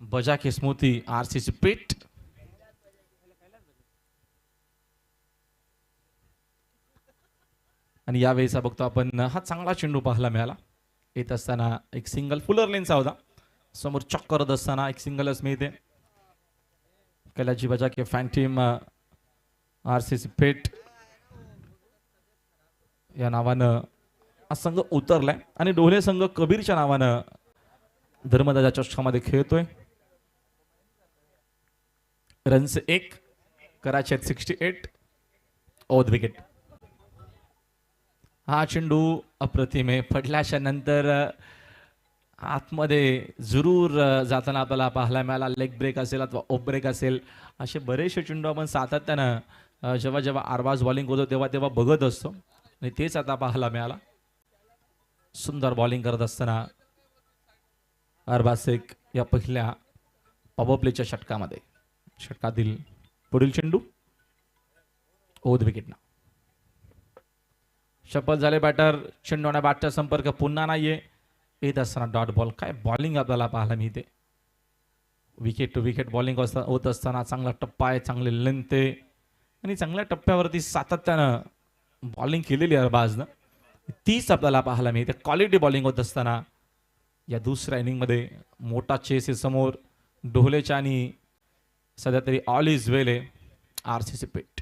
बजा की स्मृती आरसीसी पेट. आणि यावेळेचा बघतो आपण हा चांगला चेंडू पाहायला मिळाला. येत असताना एक सिंगल फुलर लेनचा होता. समोर चॉक करत असताना एक सिंगलच मिळते. कैलाजी बजा के फॅन टीम आरसीसी पेट या नावानं हा संघ उतरलाय आणि डोले संघ कबीरच्या नावानं धर्मदाच्या चषकामध्ये खेळतोय. रन्स 1, कराची 68, ओद विकेट. हा चेंडू अप्रतिमे पडल्याच्या नंतर आतमध्ये जरूर जाताना आपल्याला पाहायला मिळाला. लेग ब्रेक असेल अथवा ऑफ ब्रेक असेल असे बरेचसे चेंडू आपण सातत्यानं जेव्हा जेव्हा आरबाज बॉलिंग होतो तेव्हा तेव्हा बघत असतो आणि तेच आता पाहायला मिळाला. सुंदर बॉलिंग करत असताना अरबाज शेख या पहिल्या पॉवर प्लेच्या षटकामध्ये. षटकातील पुढील चेंडू ओध विकेटना. शपथ झाले बॅटर. चेंडू आणि बॅटचा संपर्क पुन्हा नाहीये. येत असताना डॉट बॉल. काय बॉलिंग आपल्याला पाहायला मिळते. विकेट टू विकेट बॉलिंग होत असताना चांगला टप्पा आहे, चांगले लेंथ आहे आणि चांगल्या टप्प्यावरती सातत्यानं बॉलिंग केलेली आहे अरबाजनं. तीच आपल्याला पाहायला मिळते. क्वालिटी बॉलिंग होत असताना या दुसऱ्या इनिंगमध्ये मोठा चेस आहे समोर ढोलेच्या आणि सध्या तरी ऑल इज वेल आहे RCC पेट.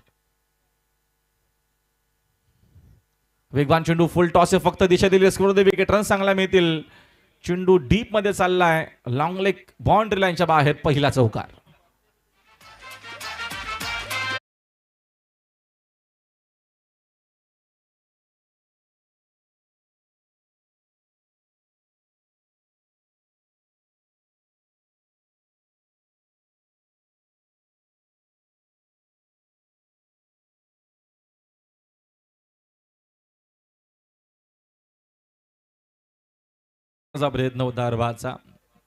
वेगवान चेंडू फुल टॉस आहे. फक्त दिशा दिली स्कोर विकेट रन चांगला मिळतील. चेंडू डीप मध्ये चाललाय. लॉंग लेग बाउंड्री लाईनच्या बाहेर पहिला चौकार. प्रयत्न होता अरबाजचा.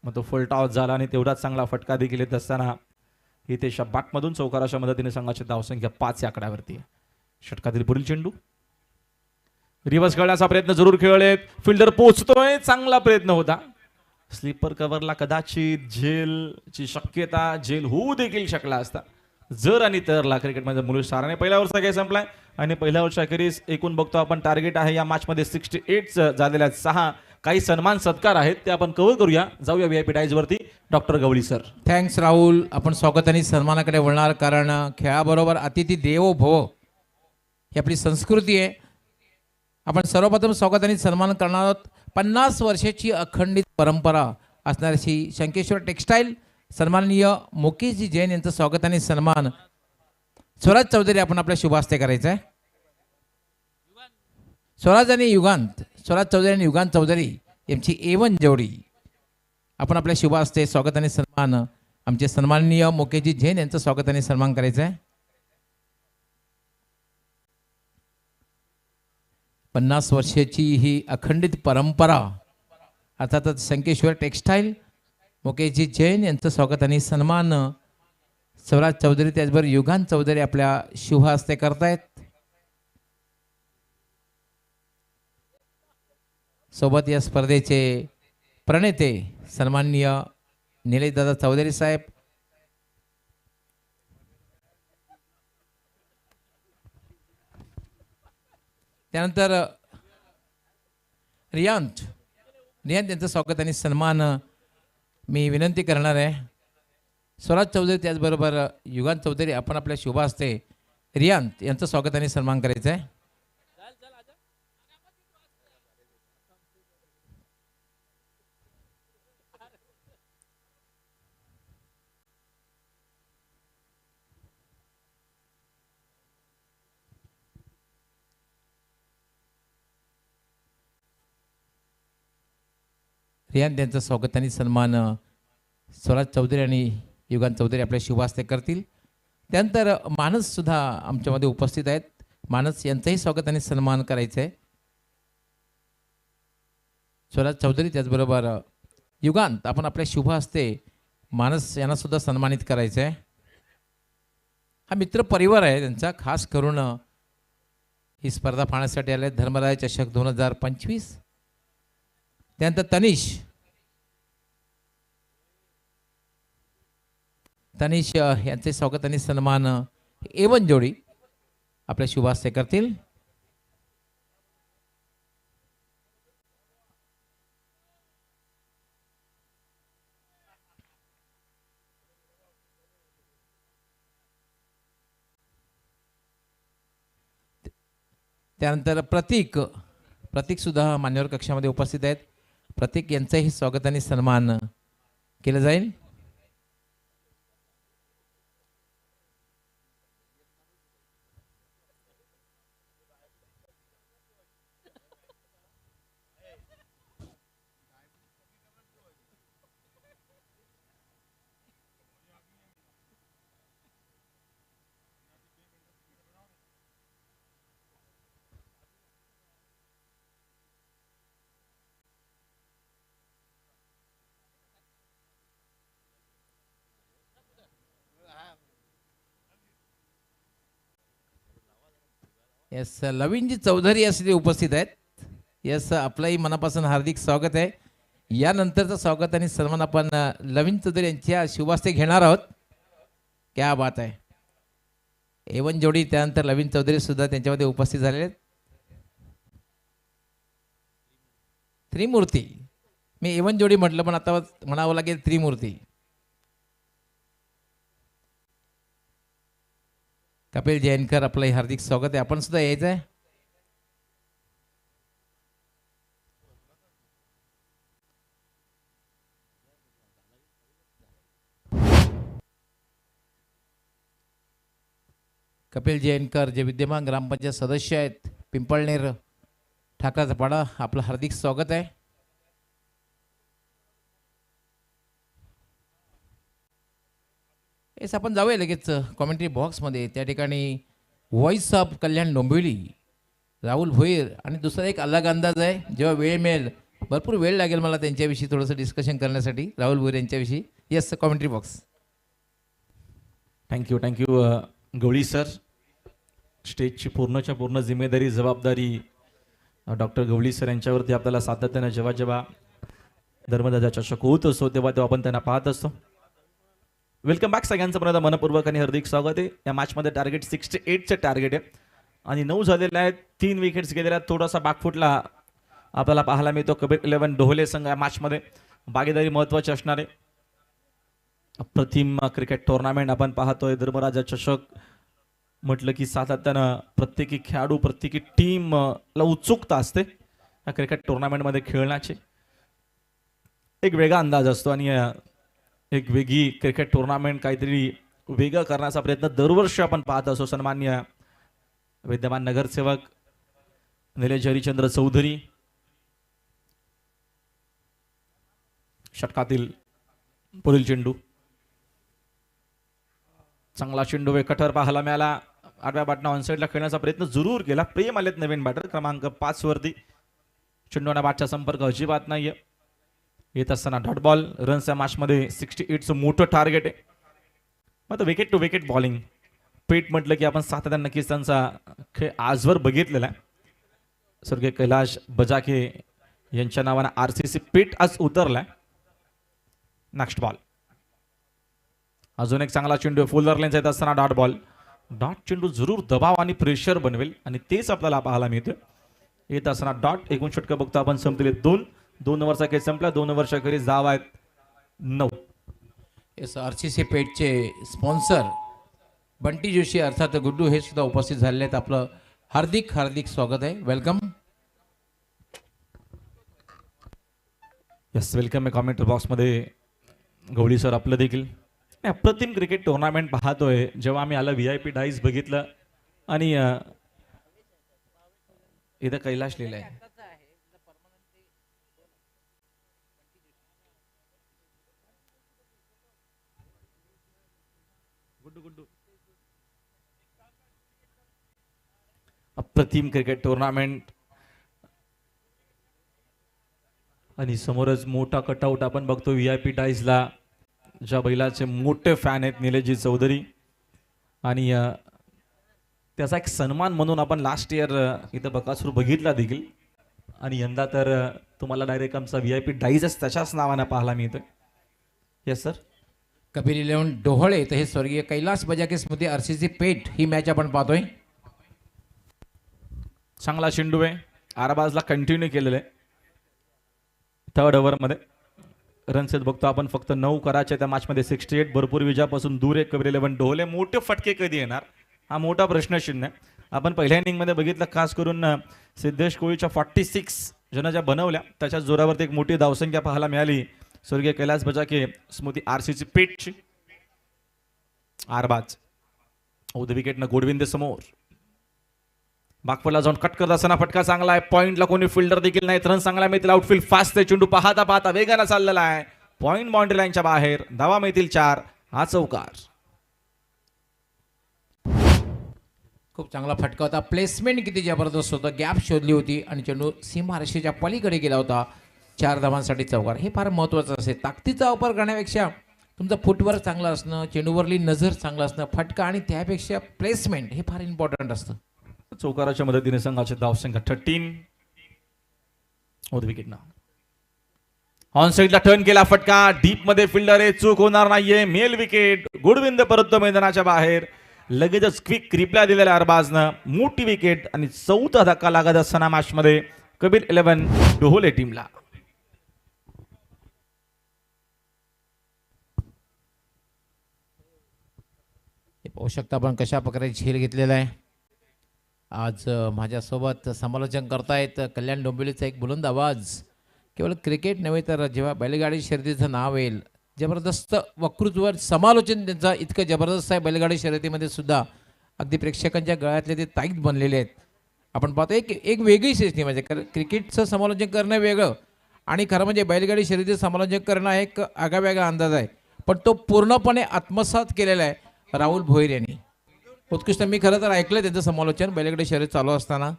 मग तो फुल टॉस झाला आणि तेवढाच चांगला फटका देखील येत असताना इथे शब्बाटमधून चौकाराच्या मदतीने संघाची धावसंख्या 5 या आकड्यावरती. षटकातील पुढील चेंडू रिव्हर्स खेळण्याचा प्रयत्न जरूर खेळलेत. फिल्डर पोहोचतोय. चांगला प्रयत्न होता. स्लीपर कव्हरला कदाचित झेलची शक्यता झेल होऊ देखील शकला असता जर आणि तरला क्रिकेटमध्ये मुलं साराने. पहिल्या ओव्हरचा खेळ संपलाय आणि पहिल्या ओव्हरच्या अखेरीस एकूण बघतो आपण टार्गेट आहे या मॅचमध्ये 68 झालेल्या 6 काही सन्मान सत्कार आहेत ते आपण कव्हर करूया. जाऊया VIP टाईज वरती. डॉक्टर गवळी सर. थँक्स राहुल. आपण स्वागत आणि सन्मानाकडे वळणार कारण खेळाबरोबर अतिथी देवो भव ही आपली संस्कृती आहे. आपण सर्वप्रथम स्वागत आणि सन्मान करणार आहोत 50 वर्षाची अखंडित परंपरा असणारी शंकेश्वर टेक्सटाईल सन्माननीय मुकेशजी जैन यांचं स्वागत आणि सन्मान स्वराज चौधरी आपण आपल्या शुभ हस्ते करायचं आहे. स्वराज आणि युगांत. स्वराज चौधरी आणि युगांत चौधरी यांची A1 जोडी आपण आपल्या शुभ हस्ते स्वागत आणि सन्मान आमचे सन्माननीय मुकेशजी जैन यांचं स्वागत आणि सन्मान करायचं आहे. 50 वर्षाची ही अखंडित परंपरा अर्थातच शंकेश्वर टेक्सटाईल मुकेशजी जैन यांचं स्वागत आणि सन्मान स्वराज चौधरी त्याचबरोबर युगांत चौधरी आपल्या शुभ हस्ते करतायत. सोबत या स्पर्धेचे प्रणेते सन्माननीय निलेशदादा चौधरी साहेब, त्यानंतर रियांत यांचं स्वागत आणि सन्मान मी विनंती करणार आहे. स्वराज चौधरी त्याचबरोबर युगांत चौधरी आपण आपल्या शुभ हस्ते रियांत यांचं स्वागत आणि सन्मान करायचं आहे. रियान यांचं स्वागत आणि सन्मान स्वराज चौधरी आणि युगांत चौधरी आपल्या शुभ हस्ते करतील. त्यानंतर मानससुद्धा आमच्यामध्ये उपस्थित आहेत. मानस यांचंही स्वागत आणि सन्मान करायचं आहे. स्वराज चौधरी त्याचबरोबर युगांत आपण आपल्या शुभ हस्ते मानस यांना सुद्धा सन्मानित करायचं आहे. हा मित्र परिवार आहे त्यांचा. खास करून ही स्पर्धा पाहण्यासाठी आले. धर्मराज चषक 2025. त्यानंतर तनिष यांचे स्वागत आणि सन्मान A1 जोडी आपल्या शुभ हस्ते करतील. त्यानंतर प्रतीक सुद्धा मान्यवर कक्षामध्ये उपस्थित आहेत. प्रतीक यांचंही स्वागत आणि सन्मान केलं जाईल. येस लवीनजी चौधरी यासाठी उपस्थित आहेत. येस आपलंही मनापासून हार्दिक स्वागत आहे. यानंतरचं स्वागत आणि सन्मान आपण लवीन चौधरी यांच्या शुभास्ते घेणार आहोत. क्या बात आहे. एवन जोडी त्यानंतर लवीन चौधरी सुद्धा त्यांच्यामध्ये उपस्थित झालेले आहेत. त्रिमूर्ती मी एवन जोडी म्हटलं पण आता म्हणावं लागेल त्रिमूर्ती. कपिल जैनकर आपलंही हार्दिक स्वागत आहे. आपण सुद्धा यायचं आहे. कपिल जैनकर जे विद्यमान ग्रामपंचायत सदस्य आहेत पिंपळनेर ठाकराचा पाडा, आपलं हार्दिक स्वागत आहे. येस आपण जाऊया लगेच कॉमेंट्री बॉक्समध्ये. त्या ठिकाणी व्हॉइस ऑफ कल्याण डोंबिवली राहुल भोईर आणि दुसरा एक अलग अंदाज आहे. जेव्हा वेळ मिळेल, भरपूर वेळ लागेल मला त्यांच्याविषयी थोडंसं डिस्कशन करण्यासाठी, राहुल भोईर यांच्याविषयी. Yes commentary box. थँक्यू गवळी सर. स्टेजची पूर्णच्या पूर्ण जिम्मेदारी जबाबदारी डॉक्टर गवळी सर यांच्यावरती आपल्याला सातत्यानं जेव्हा जेव्हा धर्मदादा चषक होत असतो तेव्हा आपण त्यांना पाहत असतो. वेलकम बॅक सगळ्यांचं पुन्हा मनपूर्वक आणि हार्दिक स्वागत आहे. या मॅचमध्ये टार्गेट 68चं टार्गेट आहे आणि 9 झालेले आहेत. 3 विकेट्स गेलेल्या आहेत. थोडासा बाकफुटला आपल्याला पाहायला मिळतो. कबीर 11 डोहले संघ या मॅचमध्ये भागीदारी महत्त्वाची असणार आहे. अप्रतिम क्रिकेट टुर्नामेंट आपण पाहतोय. धर्मराजा चषक म्हटलं की सातत्यानं प्रत्येकी खेळाडू प्रत्येकी टीमला उत्सुकता असते या क्रिकेट टुर्नामेंटमध्ये खेळण्याची. एक वेगळा अंदाज असतो आणि एक वेगळी क्रिकेट टुर्नामेंट काहीतरी वेगळं करण्याचा प्रयत्न दरवर्षी आपण पाहत असतो. सन्माननीय विद्यमान नगरसेवक निलेश हरिचंद्र चौधरी षटकातील पुढील चेंडू, चांगला चेंडू वे कटर पाहायला मिळाला. 8व्या बॅटनं ऑनसाईडला खेळण्याचा प्रयत्न जरूर केला. प्रेम आलेत नवीन बॅटर क्रमांक 5 वरती. चेंडूना बॅटचा संपर्क अजिबात नाहीये. येत असताना डॉट बॉल. रन्स या मॅचमध्ये 68चं मोठं टार्गेट आहे. मग विकेट टू विकेट बॉलिंग पेट म्हटलं की आपण सातत्यानं नक्कीच त्यांचा खेळ आजवर बघितलेला आहे. स्वर्गीय कैलाश बजाके यांच्या नावानं RCC पेट आज उतरलाय. Next ball. अजून एक चांगला चेंडू फुलर लेन्स येत असताना डॉट बॉल. डॉट चेंडू जरूर दबाव आणि प्रेशर बनवेल आणि तेच आपल्याला पाहायला मिळतं. येत असताना डॉट. एकूण षटकं बघतो आपण संपलेले 2 ओव्हरचा खेळ संपला. 2 ओव्हरच्या खेळी जाव आहेत 9. येस RCC पेटचे स्पॉन्सर बंटी जोशी अर्थात गुड्डू हे सुद्धा उपस्थित झालेले आहेत. आपलं हार्दिक हार्दिक स्वागत आहे. वेलकम. यस वेलकम आहे कॉमेंट्री बॉक्समध्ये गवळी सर आपलं देखील. अप्रतिम क्रिकेट टुर्नामेंट पाहतोय. जेव्हा आम्ही आला VIP डाईस बघितलं आणि इथं कैलाश लिहिलं आहे. अप्रतिम क्रिकेट टुर्नामेंट आणि समोरच मोठा कटआउट आपण बघतो VIP डाईसला. ज्या बैलाचे मोठे फॅन आहेत निलेशजी चौधरी आणि त्याचा एक सन्मान म्हणून आपण लास्ट इयर इथं बकासूर बघितला देखील आणि यंदा तर तुम्हाला डायरेक्ट आमचा VIP डाईजच त्याच्याच नावानं पाहायला मिळतोय. Yes sir. कपिल 11 डोहळे तर हे स्वर्गीय कैलास बजाके स्मृती RCC पेट ही मॅच आपण पाहतोय. चांगला चेंडू आहे. आराबाजला कंटिन्यू केलेलं आहे. 3rd ओव्हरमध्ये रन्स बघतो आपण फक्त 9 करायचे त्या मॅचमध्ये. 68 भरपूर विजयापासून दूर आहे कबीर 11 डोहले. मोठे फटके कधी येणार हा मोठा प्रश्नचिन्ह आहे. आपण पहिल्या इनिंगमध्ये बघितलं खास करून सिद्धेश कोळीच्या 46 ज्यानं ज्या बनवल्या त्याच्या जोरावरती एक मोठी धावसंख्या पाहायला मिळाली स्वर्गीय कैलास बजाके स्मृती RCC पेटची. आरबाज उद विकेटनं गोडविंदे समोर. बागफुला जाऊन कट करत असताना फटका चांगला आहे. पॉइंटला कोणी फिल्डर देखील नाही. रन चांगला मिळतील. आउटफील्ड फास्ट आहे. चेंडू पाहता पाहता वेगानं चाललेला आहे. पॉइंट बाउंड्री लाईनच्या बाहेर. धावा मिळतील 4. हा चौकार. खूप चांगला फटका होता. प्लेसमेंट किती जबरदस्त होतं. गॅप शोधली होती आणि चेंडू सीमारेषेच्या पलीकडे गेला होता. 4 धावांसाठी चौकार. हे फार महत्त्वाचं असेल. ताकदीचा वापर करण्यापेक्षा तुमचं फुटवर्क चांगलं असणं, चेंडूवरली नजर चांगलं असणं, फटका आणि त्यापेक्षा प्लेसमेंट हे फार इम्पॉर्टंट असतं. चौकाराच्या मदतीने संघाचे धावसंख्या 13 होत विकेट ना. ऑन साइडला टर्न केला फटका, डीप मध्ये फिल्डर आहे, चूक होणार नाहीये, मेल विकेट. गुडविंद परत मैदानाच्या बाहेर. लगेचच क्विक रिप्लाय दिलेल्या अरबाजनं मोठी विकेट आणि चौथा धक्का लागत असताना मॅच मध्ये कबीर 11 डोहोले टीमला. हे पाहू शकता आपण कशा प्रकारे झेल घेतलेला आहे. आज माझ्यासोबत समालोचन करतायत कल्याण डोंबिवलीचा एक बुलंद आवाज. केवळ क्रिकेट नव्हे तर जेव्हा बैलगाडी शर्यतीचं नाव येईल, जबरदस्त वक्तृत्वावर समालोचन त्यांचं इतकं जबरदस्त आहे. बैलगाडी शर्यतीमध्ये सुद्धा अगदी प्रेक्षकांच्या गळ्यातले ते ताईत बनलेले आहेत. आपण पाहतो एक वेगळी सिस्टीम म्हणजे क्रिकेटचं समालोचन करणं वेगळं आणि खरं म्हणजे बैलगाडी शर्यतीचं समालोचन करणं एक आगळावेगळा अंदाज आहे. पण तो पूर्णपणे आत्मसात केलेला आहे राहुल भोईर यांनी. उत्कृष्ट. मी खरं तर ऐकलं त्यांचं समालोचन बैलगाडी शर्यत चालू असताना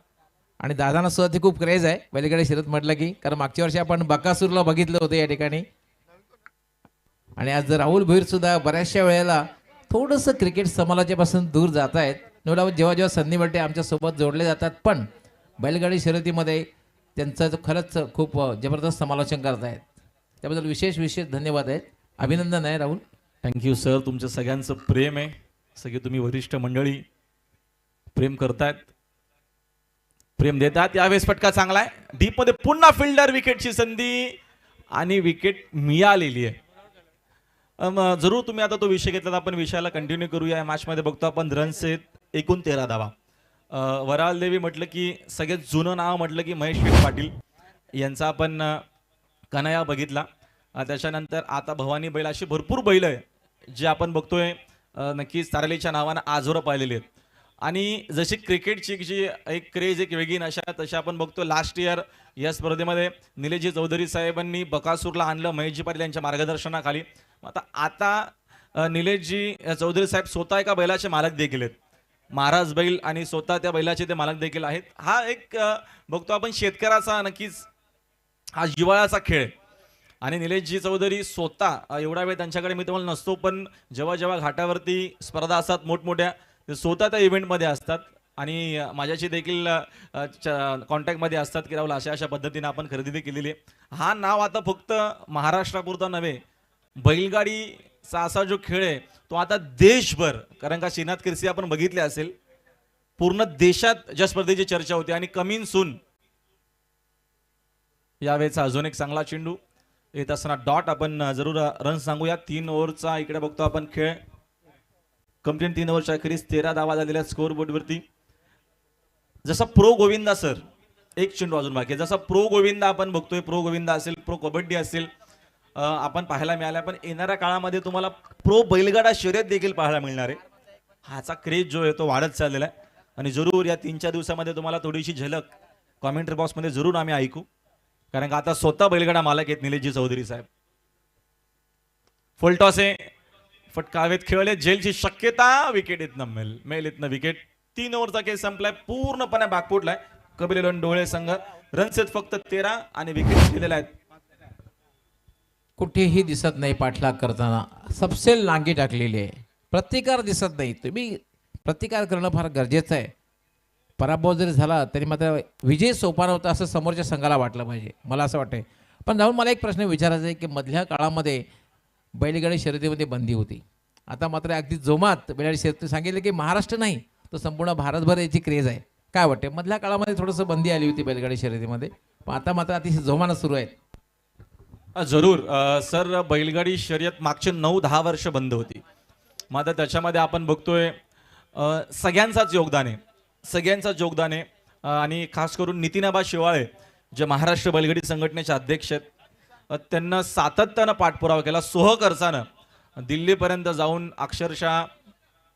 आणि दादांना सुद्धा ते खूप क्रेज आहे बैलगाडी शर्यत म्हटलं की, कारण मागच्या वर्षी आपण बकासूरला बघितलं होतं या ठिकाणी. आणि आज राहुल भोईर सुद्धा बऱ्याचशा वेळेला थोडंसं क्रिकेट समालोचनापासून दूर जात आहेत. नो डाऊट जेव्हा जेव्हा संधी मिळते आमच्यासोबत जोडले जातात, पण बैलगाडी शर्यतीमध्ये त्यांचं खरंच खूप जबरदस्त समालोचन करत आहेत. त्याबद्दल विशेष धन्यवाद आहेत, अभिनंदन आहे राहुल. Thank you sir. तुमच्या सगळ्यांचं प्रेम आहे. सगळे तुम्ही वरिष्ठ मंडळी प्रेम करतायत, प्रेम देतात. यावेळेस फटका चांगला आहे, डीप मध्ये पुन्हा फिल्डर विकेटची संधी आणि विकेट मिळालेली आहे. जरूर तुम्ही आता तो विषय घेतला, आपण विषयाला कंटिन्यू करूया. या मॅच मध्ये बघतो आपण रन्स आहेत एकूण 13 धावा. वराल देवी म्हटलं की सगळ्यात जुनं नाव म्हटलं की महेश शेठ पाटील यांचा आपण कन्हैया बघितला. त्याच्यानंतर आता भवानी बैल, अशी भरपूर बैल आहे जे आपण बघतोय नक्कीच तारलेच्या नावानं आजवर पाहिलेले आहेत. आणि जशी क्रिकेटची जी एक क्रेज, एक वेगळी नशा, तशी आपण बघतो लास्ट इयर या स्पर्धेमध्ये निलेशजी चौधरी साहेबांनी बकासूरला आणलं महेशजी पाटील यांच्या मार्गदर्शनाखाली. आता निलेशजी चौधरी साहेब स्वतः एका बैलाचे मालक देखील आहेत, महाराज बैल, आणि स्वतः त्या बैलाचे ते मालक देखील आहेत. हा एक बघतो आपण शेतकऱ्याचा नक्कीच हा जिव्हाळ्याचा खेळ आहे. आणि निलेशजी चौधरी स्वतः एवढा वेळ त्यांच्याकडे मी तुम्हाला नसतो, पण जेव्हा जेव्हा घाटावरती स्पर्धा असतात मोठमोठ्या, ते स्वतः त्या इव्हेंटमध्ये असतात आणि माझ्याशी देखील कॉन्टॅक्टमध्ये असतात की राहुल अशा पद्धतीने आपण खरेदी केलेली आहे. हा नाव आता फक्त महाराष्ट्रापुरता नव्हे, बैलगाडीचा असा जो खेळ आहे तो आता देशभर, कारण का श्रीनाथ किर्सी आपण बघितले असेल, पूर्ण देशात ज्या स्पर्धेची चर्चा होती. आणि कमिंग सून यावेळेचा अजून एक चांगला चेंडू येत असताना डॉट आपण जरूर रन सांगूया. 3 ओव्हरचा इकडे बघतो आपण खेळ कंप्लीट. 3 ओव्हरच्या अखेरीस 13 धावा झालेल्या स्कोर बोर्डवरती. जसा प्रो गोविंदा सर, एक चेंडू अजून बाकी आहे, जसा प्रो गोविंदा आपण बघतोय, प्रो गोविंदा असेल, प्रो कबड्डी असेल, आपण पाहायला मिळाल्या, पण येणाऱ्या काळामध्ये तुम्हाला प्रो बैलगाडा शर्यत देखील पाहायला मिळणार आहे. हाचा क्रेज जो आहे तो वाढत चाललेला आहे. आणि जरूर या 3-4 दिवसामध्ये तुम्हाला थोडीशी झलक कॉमेंट्री बॉक्समध्ये जरूर आम्ही ऐकू, कारण का आता स्वतः बैलगाडा मालक आहेत निलेशजी चौधरी साहेब. फुलटॉस आहे, फटका हवेत खेळले, जेलची शक्यता, विकेट इथनं मेल इथनं विकेट. 3 ओव्हरचा खेळ संपलाय, पूर्णपणे बागपुटलाय कबीर 11 डोळे संघ. रन्स आहेत फक्त 13 आणि विकेट दिलेल्या आहेत. कुठेही दिसत नाही पाठलाग करताना, सबसेल नांगी टाकलेली आहे, प्रतिकार दिसत नाही. तुम्ही प्रतिकार करणं फार गरजेचं आहे. पराभव जरी झाला तरी मात्र विजय सोपान होता असं समोरच्या संघाला वाटलं पाहिजे, मला असं वाटतंय. पण जाऊन मला एक प्रश्न विचारायचा आहे की मधल्या काळामध्ये बैलगाडी शर्यतीमध्ये बंदी होती, आता मात्र अगदी जोमात बैलगाडी शर्यती सांगितलं की महाराष्ट्र नाही तर संपूर्ण भारतभर याची क्रेज आहे. काय वाटते, मधल्या काळामध्ये थोडंसं बंदी आली होती बैलगाडी शर्यतीमध्ये, पण आता मात्र अतिशय जोमानं सुरू आहेत. जरूर सर, बैलगाडी शर्यत मागचे 9-10 वर्ष बंद होती. मात्र त्याच्यामध्ये आपण बघतोय सगळ्यांचाच योगदान आहे. आणि खास करून नितीनाबा शिवाळे जे महाराष्ट्र बैलगाडी संघटनेचे अध्यक्ष आहेत, त्यांना सातत्यानं पाठपुरावा केला, स्वखर्चानं दिल्लीपर्यंत जाऊन अक्षरशः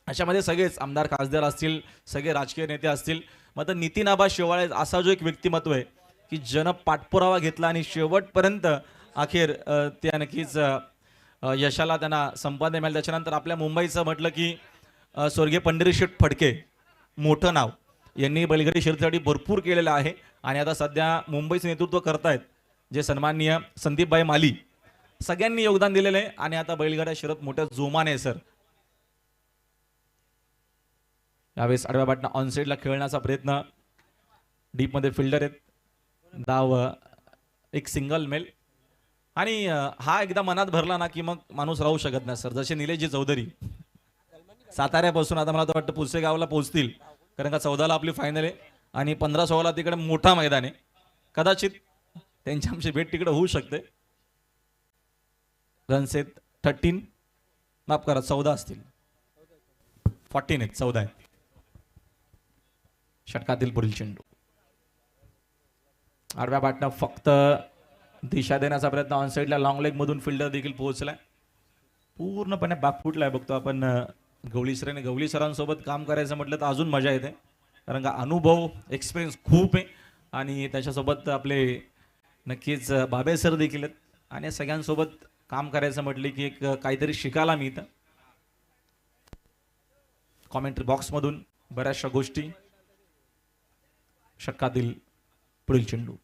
अशामध्ये सगळेच आमदार खासदार असतील, सगळे राजकीय नेते असतील. मात्र नितीनाबा शिवाळे असा जो एक व्यक्तिमत्व आहे की ज्यानं पाठपुरावा घेतला आणि शेवटपर्यंत अखेर त्या नक्कीच यशाला त्यांना संपादन मिळालं. त्याच्यानंतर आपल्या मुंबईचं म्हटलं की स्वर्गीय पंढरीशेठ फडके, मोठं नाव, यांनी बैलगाडी शर्यतीसाठी भरपूर केलेलं आहे. आणि आता सध्या मुंबईचं नेतृत्व करतायत जे सन्माननीय संदीपभाई माली, सगळ्यांनी योगदान दिलेलं आहे. आणि आता बैलगाड्या शर्यत मोठ्या जोमाने सर. यावेळेस आडव्या बॅटनं ऑन साईडला खेळण्याचा प्रयत्न. डीपमध्ये फिल्डर आहेत. डाव एक सिंगल मेल. आणि हा एकदा मनात भरला ना की मग माणूस राहू शकत नाही सर. जसे निलेशजी चौधरी साताऱ्यापासून आता मला तर वाटतं पुसेगावला पोहोचतील, कारण का 14ला आपली फायनल आहे आणि 15-16ला तिकडे मोठा मैदान आहे. कदाचित त्यांची आमची भेट तिकडे होऊ शकते. रन्स आहेत 13, माफ करा 14 असतील, 14 आहेत, 14 आहेत. षटकातील पुढील चेंडू आडव्या बॅटनं फक्त दिशा देण्याचा प्रयत्न. ऑन साईडला लॉंग लेग मधून फिल्डर देखील पोहोचलाय. पूर्णपणे बॅकफुटला आहे. बघतो आपण गवळी सरांनी. गवळी सरांसोबत काम करायचं म्हटलं तर अजून मजा येते, कारण का अनुभव एक्सपिरियन्स खूप आहे. आणि त्याच्यासोबत आपले नक्कीच बाबे सर देखील आहेत. आणि या सगळ्यांसोबत काम करायचं म्हटलं की एक काहीतरी शिकायला मिळतं. कॉमेंट्री बॉक्समधून बऱ्याचशा गोष्टी. षटकातील पुढील चेंडू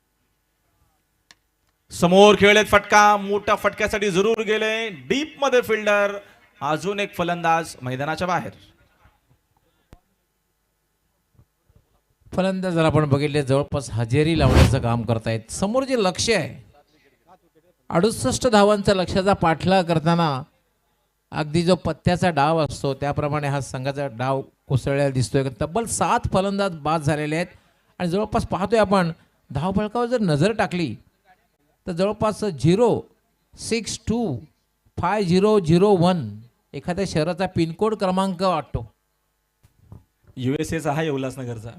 समोर खेळलेत. फटका, मोठ्या फटक्यासाठी जरूर गेले. डीप मध्ये फिल्डर. अजून एक फलंदाज मैदानाच्या बाहेर. फलंदाज जर आपण बघितले जवळपास हजेरी लावण्याचं काम करतायत. समोर जे लक्ष आहे 68 धावांचा लक्ष्याचा पाठलाग करताना अगदी जो पत्त्याचा डाव असतो त्याप्रमाणे हा संघाचा डाव कोसळलेला दिसतोय. तब्बल 7 फलंदाज बाद झालेले आहेत. आणि जवळपास पाहतोय आपण धावफलकावर जर नजर टाकली तर जवळपास 0625001 एखाद्या शहराचा पिनकोड क्रमांक वाटतो. USA चा आहे उल्हासनगरचा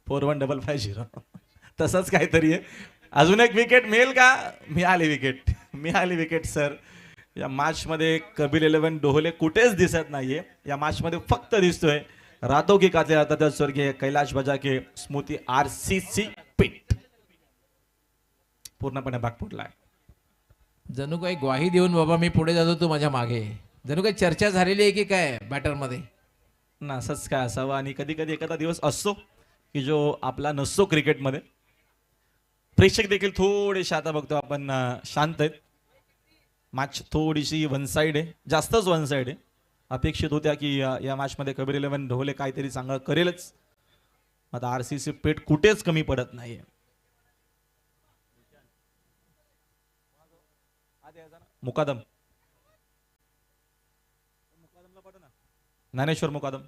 415550. तसंच काहीतरी आहे. अजून एक विकेट मिळेल का? मिळाली विकेट सर. या मॅच मध्ये कबीर 11 डोहले कुठेच दिसत नाहीये. या मॅच मध्ये फक्त दिसतोय रातो की कातले राहतात स्वर्गीय कैलाश बजाके स्मृती RCC पीठ. पूर्णपणे बॅकफुटलाय. जणू काही ग्वाही देऊन बाबा मी पुढे जातो तू माझ्या मागे. जणू काही चर्चा झालेली आहे की काय बॅटरमध्ये. ना असंच काय असावं. आणि कधी कधी एखादा दिवस असतो की जो आपला नसतो क्रिकेटमध्ये. प्रेक्षक देखील थोडेसे आता बघतो आपण शांत आहेत. मॅच थोडीशी वन साइड आहे, जास्तच वन साइड आहे. अपेक्षित होत्या की या मॅचमध्ये कबीर 11 ढोले काहीतरी चांगलं करेलच. आता RCC पेट कुठेच कमी पडत नाहीये. मुकादम, ज्ञानेश्वर मुकादम.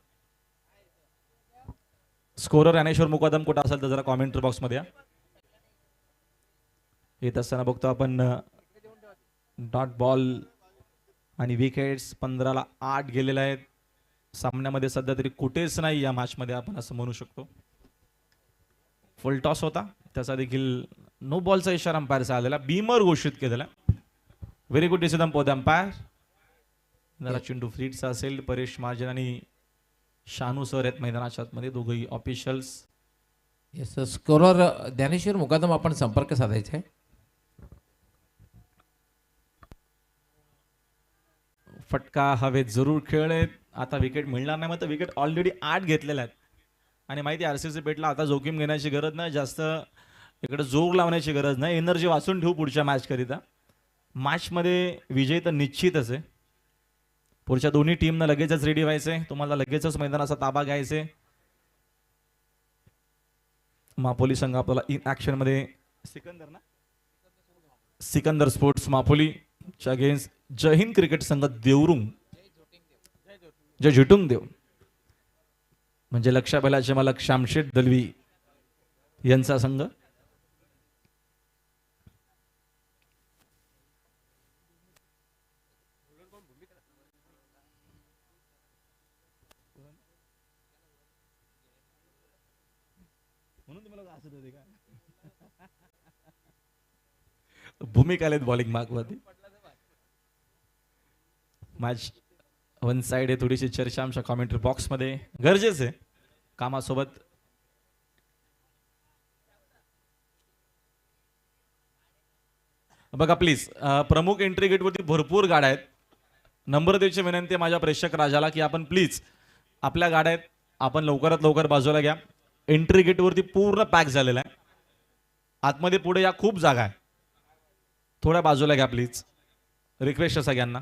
स्कोरर ज्ञानेश्वर मुकादम कुठं असेल तर जरा कॉमेंट्री बॉक्स मध्ये या. येत असताना बघतो आपण डॉट बॉल आणि विकेट्स 15ला 8 गेलेले आहेत. सामन्यामध्ये सध्या तरी कुठेच नाही या मॅच मध्ये आपण असं म्हणू शकतो. फुल टॉस होता, त्याचा देखील नो बॉलचा इशारा अंपायरचा आलेला, बीमर घोषित केलेला. व्हेरी गुड डिसिजन पोद अंपायर. जरा चेंडू फ्रीटचा असेल. परेश महाजन आणि शानू सर आहेत मैदानाच्या आतमध्ये, दोघंही ऑफिशियल्स. येस स्कोरर ज्ञानेश्वर मुकादम आपण संपर्क साधायचा आहे. फटका हवेत जरूर खेळलेत. आता विकेट मिळणार नाही. मग तर विकेट ऑलरेडी 8 घेतलेल्या आहेत. आणि माहिती RCC पेटला आता जोखीम घेण्याची गरज नाही, जास्त इकडे जोर लावण्याची गरज नाही. एनर्जी वाचून ठेवू पुढच्या मॅच करिता. मॅच मध्ये विजय तर निश्चितच आहे. पुढच्या दोन्ही टीमनं लगेचच रेडी व्हायचंय. तुम्हाला लगेचच मैदानाचा ताबा घ्यायचंय. मापोली संघ आपल्याला इन ऍक्शन मध्ये सिकंदर स्पोर्ट्स मापोली अगेन्स्ट जय हिंद क्रिकेट संघ देवरुंग, जय झुटुंग देव म्हणजे लक्षा बैलाचे मालक शामशेठ दलवी यांचा संघ. भूमिका आलेत बॉलिंग मार्कवरती. मॅच वन साइड आहे. थोडीशी चर्चा आमच्या कॉमेंट्री बॉक्स मध्ये गरजेचं आहे कामासोबत. बघा प्लीज, प्रमुख एंट्री गेट वरती भरपूर गाड्या आहेत. नंबर द्यायची विनंती आहे माझ्या प्रेक्षक राजाला की आपण प्लीज आपल्या गाड्या आहेत आपण लवकरात लवकर बाजूला घ्या. एंट्री गेट वरती पूर्ण पॅक झालेला आहे. आतमध्ये पुढे या खूप जागा आहे, थोड्या बाजूला घ्या प्लीज. रिक्वेस्ट आहे सगळ्यांना.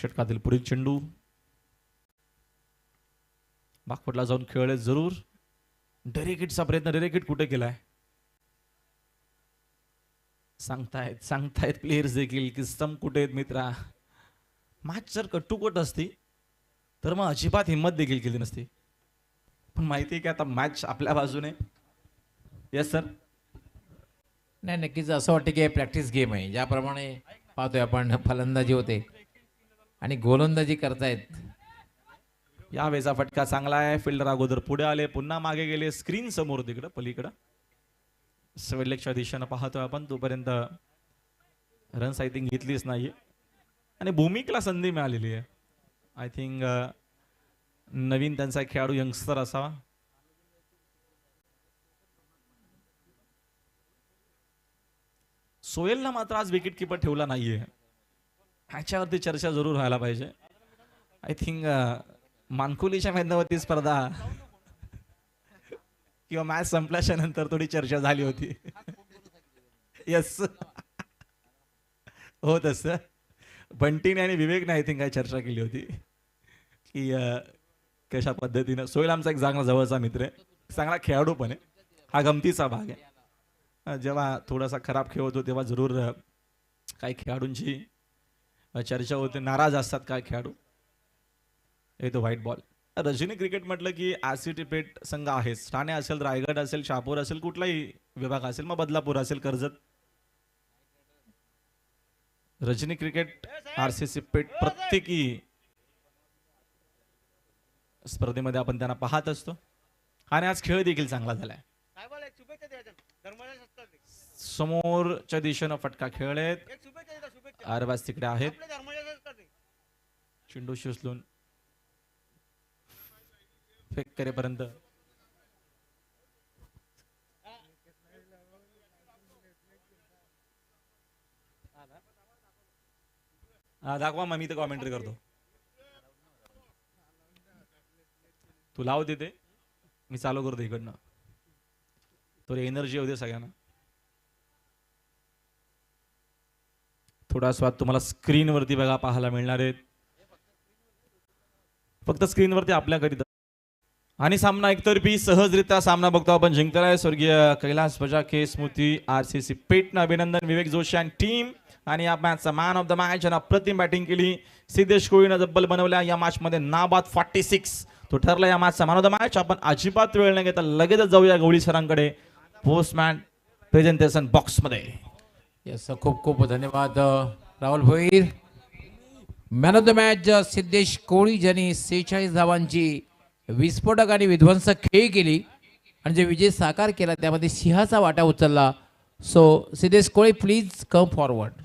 षटकातील पुढील चेंडू बाकपटला जाऊन खेळले जरूर. डेरेकिटचा प्रयत्न, डेरेकिट कुठे केलाय सांगतायत प्लेयर्स देखील की स्तंभ कुठे आहेत मित्रा. मॅच जर कट्टुकट असती तर मग अजिबात हिंमत देखील केली नसती, पण माहिती आहे की आता मॅच आपल्या बाजूने. Yes sir. नाही, नक्कीच असं वाटतं की हे प्रॅक्टिस गेम आहे. ज्याप्रमाणे पाहतोय आपण फलंदाजी होते आणि गोलंदाजी करतायत. या वेळेचा फटका चांगला आहे. फिल्डर अगोदर पुढे आले, पुन्हा मागे गेले. स्क्रीन समोर तिकडं पलीकडं सवेलेकच्या दिशेनं पाहतोय आपण. तोपर्यंत रन्स आय थिंक घेतलीच नाहीये आणि भूमिकेला संधी मिळालेली आहे. आय थिंक नवीन त्यांचा एक खेळाडू यंगस्टर असावा. सोहेलला मात्र आज विकेट किपर ठेवला नाहीये. ह्याच्यावरती चर्चा जरूर व्हायला पाहिजे. आय थिंक मानकुलीच्या मैदानावरती स्पर्धा किंवा मॅच संपल्याच्या नंतर थोडी चर्चा झाली होती. येस हो तसं बंटीने आणि विवेकने आय थिंक काय चर्चा केली होती की कशा पद्धतीनं. सोहेल आमचा एक चांगला जवळचा मित्र आहे, चांगला खेळाडू पण आहे. हा गमतीचा भाग आहे. जेव्हा थोडासा खराब खेळ होतो तेव्हा जरूर काही खेळाडूंची चर्चा होते. नाराज असतात काय खेळाडू. येतो व्हाईट बॉल. रजनी क्रिकेट म्हटलं की आरसीटी पेठ संघ आहेच. ठाणे असेल, रायगड असेल, शहापूर असेल, कुठलाही विभाग असेल, मग बदलापूर असेल, कर्जत. रजनी क्रिकेट आरसीसी पेठ प्रत्येकी स्पर्धेमध्ये आपण त्यांना पाहत असतो आणि आज खेळ देखील चांगला झालाय. समोरच्या दिशेनं फटका खेळलेत. अरबाज तिकडे आहेत. चेंडू उचलून फेक करेपर्यंत दाखवा. मग मी तर कॉमेंट्री करतो. तू लाव देते, मी चालू करतो इकडनं. थोडी एनर्जी होते सगळ्यांना. थोडा स्वाद तुम्हाला स्क्रीनवरती बघा पाहायला मिळणार आहेत. फक्त स्क्रीनवरती आपल्याकरिता. आणि सामना एकतर्फी सहजरित्या सामना बघतो आपण जिंकलाय. स्वर्गीय कैलास बजाके स्मृती आरसीसी पेठनं अभिनंदन. विवेक जोशी आणि टीम. आणि या मॅचचा मॅन ऑफ द मॅच आणि अप्रतिम बॅटिंग केली. सिद्धेश कोळीनं जब्बल बनवल्या या मॅच मध्ये. नाबाद 46 तो ठरला या मॅचचा मॅन ऑफ द मॅच. आपण अजिबात वेळ न घेता लगेचच जाऊया गवळी सरांकडे पोस्टमॅन प्रेझेंटेशन बॉक्स मध्ये. येस, खूप खूप धन्यवाद Rahul Bhoir. Man of the match Siddhesh Koli ज्यांनी 46 धावांची विस्फोटक आणि विध्वंसक खेळी केली आणि जे विजय साकार केला त्यामध्ये सिंहाचा वाटा उचलला. So Siddhesh Koli please come forward.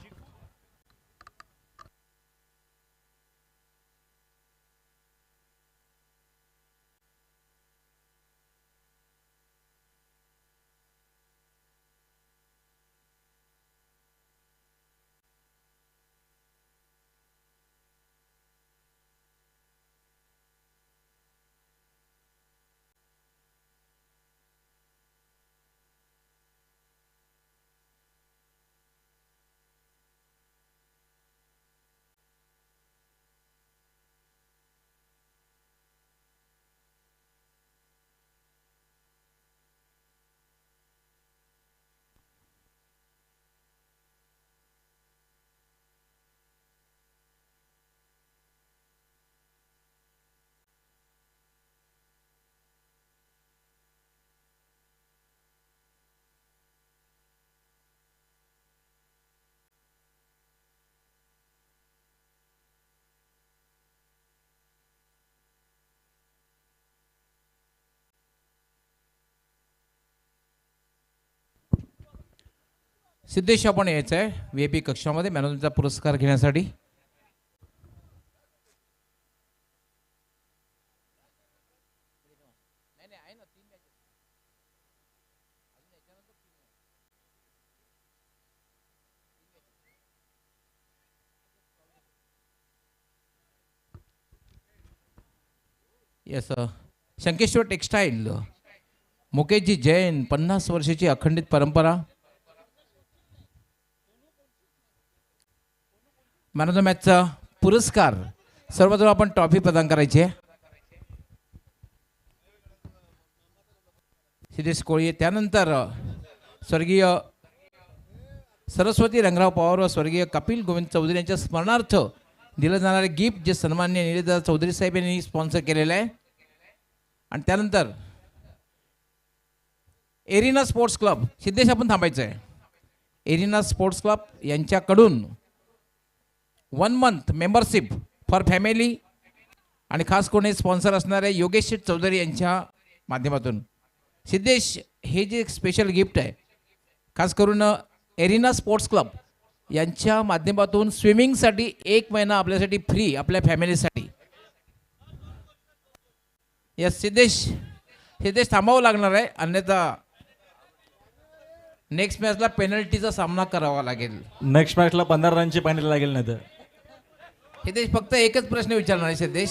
Siddhesh आपण यायचं आहे VIP कक्षामध्ये मॅनॉफचा पुरस्कार घेण्यासाठी. येस, शंकेश्वर टेक्सटाईल मुकेशजी जैन 50 वर्षाची अखंडित परंपरा. मॅन ऑफ द मॅचचा पुरस्कार सर्वप्रथम आपण ट्रॉफी प्रदान करायची आहे. सिद्धेश कोळी, त्यानंतर स्वर्गीय सरस्वती रंगराव पवार व स्वर्गीय कपिल गोविंद चौधरी यांच्या स्मरणार्थ दिलं जाणारे गिफ्ट जे सन्माननीय निलेदादा चौधरी साहेब यांनी स्पॉन्सर केलेलं आहे. आणि त्यानंतर एरिना स्पोर्ट्स क्लब, सिद्धेश आपण थांबायचं आहे. एरिना स्पोर्ट्स क्लब यांच्याकडून 1 मंथ मेंबरशिप फॉर फॅमिली आणि खास करून स्पॉन्सर असणारे योगेश चौधरी यांच्या माध्यमातून सिद्धेश हे जे स्पेशल गिफ्ट आहे खास करून एरिना स्पोर्ट्स क्लब यांच्या माध्यमातून स्विमिंगसाठी 1 महिना आपल्यासाठी फ्री, आपल्या फॅमिलीसाठी. यस सिद्धेश थांबावं लागणार आहे, अन्यथा नेक्स्ट मॅचला पेनल्टीचा सामना करावा लागेल. नेक्स्ट मॅचला 15 रनची पेनल्टी लागेल नाही तर. सिद्धेश फक्त एकच प्रश्न विचारणार आहे.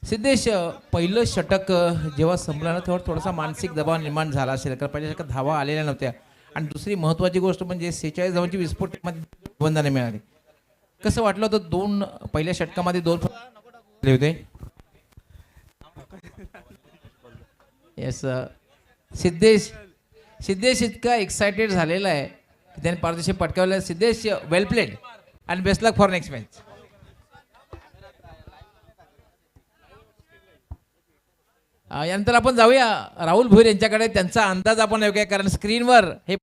सिद्धेश पहिलं षटक जेव्हा संपलं ना तेव्हा थोडासा मानसिक दबाव निर्माण झाला असेल, कारण पहिल्या षटकात धावा आलेल्या नव्हत्या आणि दुसरी महत्त्वाची गोष्ट म्हणजे 46 धावांची विस्फोटमध्ये बंधने मिळाली. कसं वाटलं होतं? 2 पहिल्या षटकामध्ये 2 होते. येस सिद्धेश इतका एक्सायटेड झालेला आहे की त्याने पारितोषिक पटकावलं. सिद्धेश वेल प्लेड आणि best luck for next match. यानंतर आपण जाऊया राहुल भोईर यांच्याकडे. त्यांचा अंदाज आपण येऊया, कारण स्क्रीनवर हे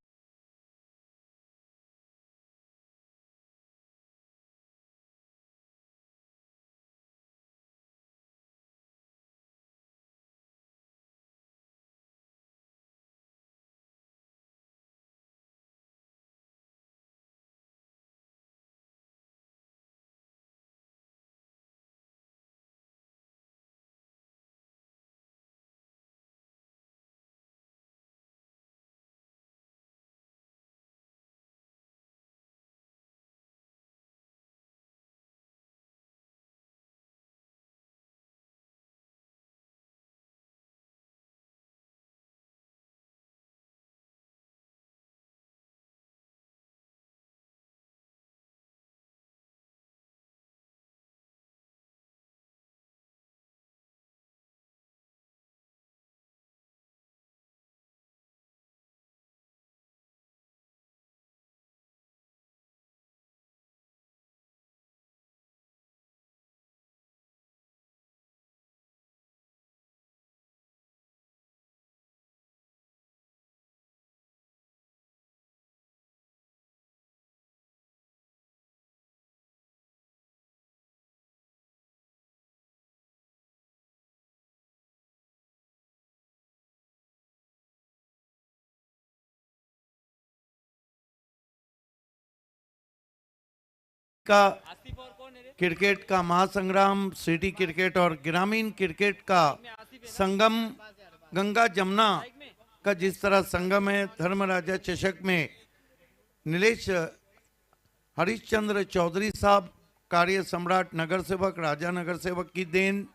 का क्रिकेट का महासंग्राम, सिटी क्रिकेट और ग्रामीण क्रिकेट का संगम, गंगा जमुना का जिस तरह संगम है, धर्मराजा चषक में नीलेश हरिश्चंद्र चौधरी साहब, कार्य सम्राट, नगर सेवक, राजा नगर सेवक की देन,